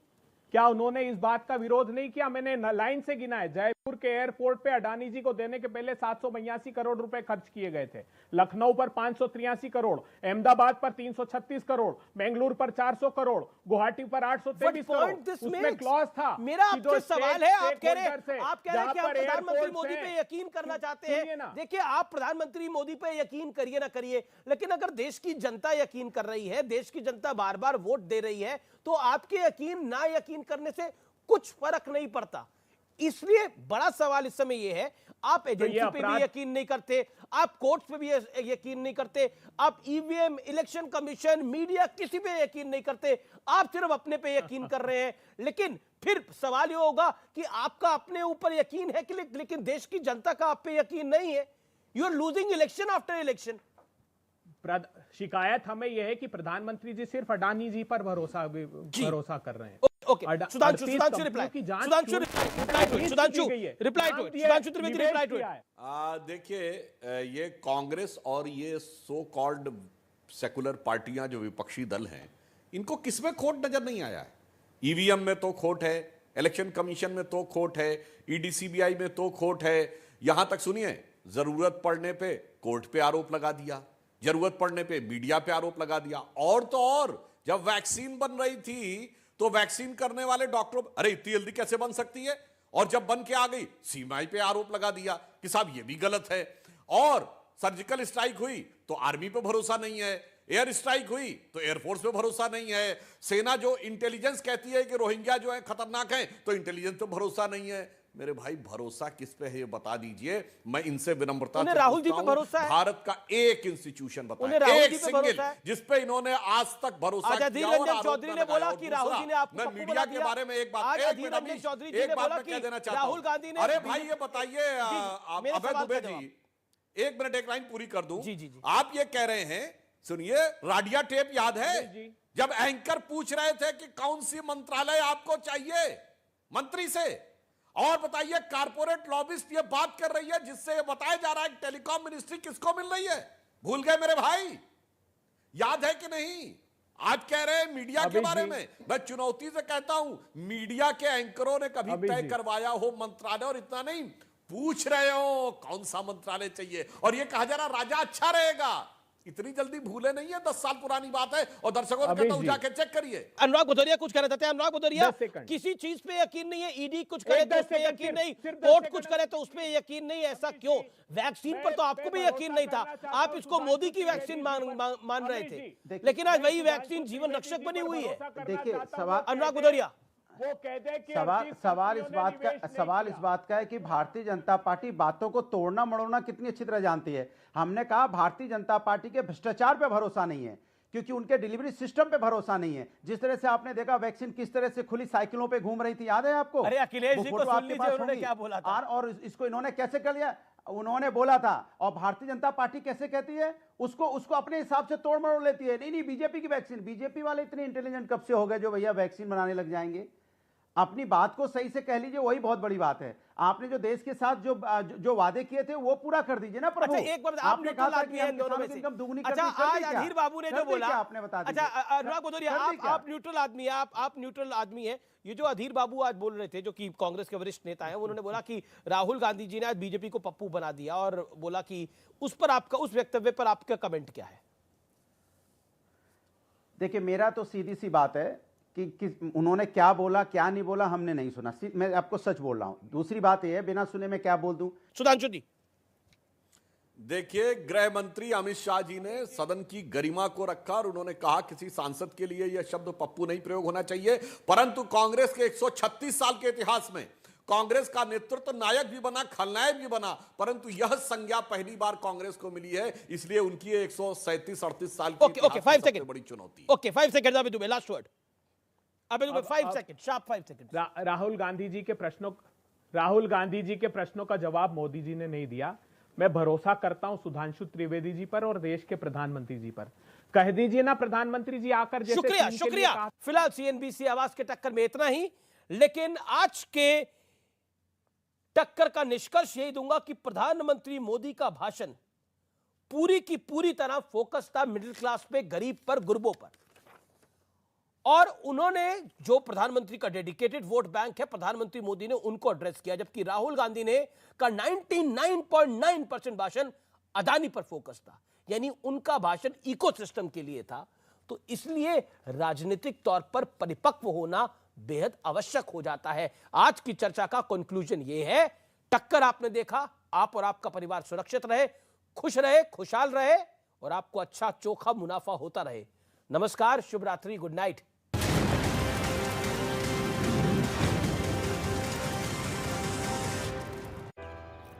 क्या उन्होंने इस बात का विरोध नहीं किया? मैंने लाइन से गिना है, जयपुर के एयरपोर्ट पे अडानी जी को देने के पहले 782 करोड़ रुपए खर्च किए गए थे, लखनऊ पर 583 करोड़, अहमदाबाद पर 336 करोड़, बेंगलुरु पर 400 करोड़, गुवाहाटी पर 823 करोड़, उसमें क्लॉज था। मेरा कि जो आपसे सवाल है, आप कह रहे हैं कि आप जहां पर प्रधानमंत्री एयरपोर्ट मोदी है, पे यकीन करना चाहते सुनिए हैं। ना। देखिए, आप प्रधानमंत्री मोदी पे यकीन करिए ना करिए, लेकिन अगर देश की जनता यकीन कर रही है, देश की जनता बार बार वोट दे रही है, तो आपके यकीन ना यकीन करने से कुछ फर्क नहीं पड़ता। इसलिए बड़ा सवाल इस समय यह है, आप एजेंसी पे भी यकीन नहीं करते, आप कोर्ट्स पे भी यकीन नहीं करते, आप ईवीएम, इलेक्शन कमीशन, मीडिया, किसी पे यकीन नहीं करते, आप सिर्फ अपने पे यकीन कर रहे हैं। लेकिन फिर सवाल यह होगा कि आपका अपने ऊपर यकीन है कि लेकिन देश की जनता का आप पे यकीन नहीं है। You are losing election after election. शिकायत हमें यह है कि प्रधानमंत्री जी सिर्फ अडानी जी पर भरोसा कर रहे हैं। Okay, Sudhanshu reply to it. देखिए, ये कांग्रेस और ये सो कॉल्ड सेकुलर पार्टियां जो विपक्षी दल हैं, इनको किसमें खोट नजर नहीं आया है? ईवीएम में तो खोट है, इलेक्शन कमीशन में तो खोट है, ईडी सीबीआई में तो खोट है, यहां तक सुनिए जरूरत पड़ने पे कोर्ट पे आरोप लगा दिया, जरूरत पड़ने पे मीडिया पे आरोप लगा दिया। और तो और, जब वैक्सीन बन रही थी तो वैक्सीन करने वाले डॉक्टरों, अरे इतनी जल्दी कैसे बन सकती है, और जब बन के आ गई सीएमआई पे आरोप लगा दिया कि साहब ये भी गलत है। और सर्जिकल स्ट्राइक हुई तो आर्मी पे भरोसा नहीं है, एयर स्ट्राइक हुई तो एयरफोर्स पे भरोसा नहीं है, सेना जो इंटेलिजेंस कहती है कि रोहिंग्या जो है खतरनाक है तो इंटेलिजेंस पे भरोसा नहीं है। मेरे भाई, भरोसा किस पे है ये बता दीजिए। मैं इनसे विनम्रता से राहुल जी पे भरोसा है? भारत का एक इंस्टीट्यूशन बताएं, एक सिंगल, जिसपे इन्होंने आज तक भरोसा किया। अधीर रंजन चौधरी ने बोला कि राहुल जी ने आपको मैं मीडिया के बारे में एक बात कह देना चाहता हूं। राहुल गांधी ने, अरे भाई ये बताइए अभय दुबे जी, एक मिनट, एक लाइन पूरी कर दूं। आप ये कह रहे हैं, सुनिए, राडिया टेप याद है जब एंकर पूछ रहे थे कि कौन सी मंत्रालय आपको चाहिए मंत्री से, और बताइए कारपोरेट लॉबिस्ट ये बात कर रही है जिससे ये बताया जा रहा है टेलीकॉम मिनिस्ट्री किसको मिल रही है। भूल गए मेरे भाई? याद है कि नहीं? आज कह रहे हैं मीडिया के बारे में। मैं चुनौती से कहता हूं, मीडिया के एंकरों ने कभी तय करवाया हो मंत्रालय, और इतना नहीं पूछ रहे हो कौन सा मंत्रालय चाहिए, और ये कहा जा रहा राजा अच्छा रहेगा। इतनी जल्दी भूले नहीं है, 10 साल पुरानी बात है। और दर्शकों को कहता हूं जाके चेक करिए। अनुराग भदौरिया कुछ कहना चाहते हैं। अनुराग भदौरिया, किसी चीज पे यकीन नहीं है, ईडी कुछ करे तो उस पे यकीन नहीं, कोर्ट कुछ करे तो उस पे यकीन नहीं, ऐसा क्यों? वैक्सीन पर तो आपको भी यकीन नहीं था, आप इसको मोदी की वैक्सीन मान रहे थे, लेकिन आज वही वैक्सीन जीवन रक्षक बनी हुई है। देखिए, सवाल अनुराग भदौरिया, सवाल इस बात का है कि भारतीय जनता पार्टी बातों को तोड़ना मड़ोड़ना कितनी अच्छी तरह जानती है। हमने कहा भारतीय जनता पार्टी के भ्रष्टाचार पे भरोसा नहीं है, क्योंकि उनके डिलीवरी सिस्टम पे भरोसा नहीं है। जिस तरह से आपने देखा वैक्सीन किस तरह से खुली साइकिलों पे घूम रही थी, याद है आपको? अरे अखिलेश जी को सुन लीजिए, उन्होंने क्या बोला था। और इसको इन्होंने कैसे कर लिया, उन्होंने बोला था, और भारतीय जनता पार्टी कैसे कहती है, उसको अपने हिसाब से तोड़ मरोड़ लेती है। नहीं बीजेपी की वैक्सीन, बीजेपी वाले इतने इंटेलिजेंट कब से हो गए जो भैया वैक्सीन बनाने लग जाएंगे? अपनी बात को सही से कह लीजिए, वही बहुत बड़ी बात है। आपने जो देश के साथ जो वादे किए थे वो पूरा कर दीजिए ना प्रभु। अच्छा, एक बार आपने कहा था कि हम दोनों में से इनकम दुगनी अच्छा, आज अधीर बाबू ने जो बोला, आपने बता दिया। अच्छा अनुराग भदौरिया, आप न्यूट्रल आदमी है, आप न्यूट्रल आदमी है। ये जो अधीर बाबू आज बोल रहे थे, जो कि कांग्रेस के वरिष्ठ नेता हैं, उन्होंने बोला कि राहुल गांधी जी ने आज बीजेपी को पप्पू बना दिया, और बोला कि उस पर आपका, उस वक्तव्य पर आपका कमेंट क्या है? देखिए, मेरा तो सीधी सी बात है कि उन्होंने क्या बोला क्या नहीं बोला हमने नहीं सुना। मैं आपको सच बोल रहा हूं। दूसरी बात यह है, बिना सुने मैं क्या बोल दूं? सुधांशु जी, देखिए, गृह मंत्री अमित शाह जी ने सदन की गरिमा को रखा और उन्होंने कहा किसी सांसद के लिए यह शब्द पप्पू नहीं प्रयोग होना चाहिए, परंतु कांग्रेस के 136 साल के इतिहास में कांग्रेस का नेतृत्व नायक भी बना, खलनायक भी बना, परंतु यह संज्ञा पहली बार कांग्रेस को मिली है। इसलिए उनकी 137-38 साल की सबसे बड़ी चुनौती। ओके 5 सेकंड अबे Dubey, last word. Abhay Dubey 5 second, sharp 5 second. Rahul Gandhi ji के प्रश्नों का जवाब मोदी जी ने नहीं दिया। मैं भरोसा करता हूं सुधांशु त्रिवेदी जी पर और देश के प्रधानमंत्री जी पर। कह दीजिए ना प्रधानमंत्री जी आकर, जैसे शुक्रिया। फिलहाल सीएनबीसी आवाज के टक्कर में इतना ही, लेकिन आज के टक्कर का निष्कर्ष यही दूंगा कि प्रधानमंत्री मोदी का भाषण पूरी की पूरी तरह फोकस था मिडिल क्लास पे, गरीब पर, गुरबों पर। और उन्होंने जो प्रधानमंत्री का डेडिकेटेड वोट बैंक है, प्रधानमंत्री मोदी ने उनको एड्रेस किया, जबकि राहुल गांधी ने का 99.9% भाषण अदानी पर फोकस था, यानी उनका भाषण इकोसिस्टम के लिए था। तो इसलिए राजनीतिक तौर पर परिपक्व होना बेहद आवश्यक हो जाता है। आज की चर्चा का कंक्लूजन यह है, टक्कर आपने देखा, आप और आपका परिवार सुरक्षित रहे, खुश रहे, खुशहाल रहे और आपको अच्छा चोखा मुनाफा होता रहे। नमस्कार, शुभ रात्रि, गुड नाइट।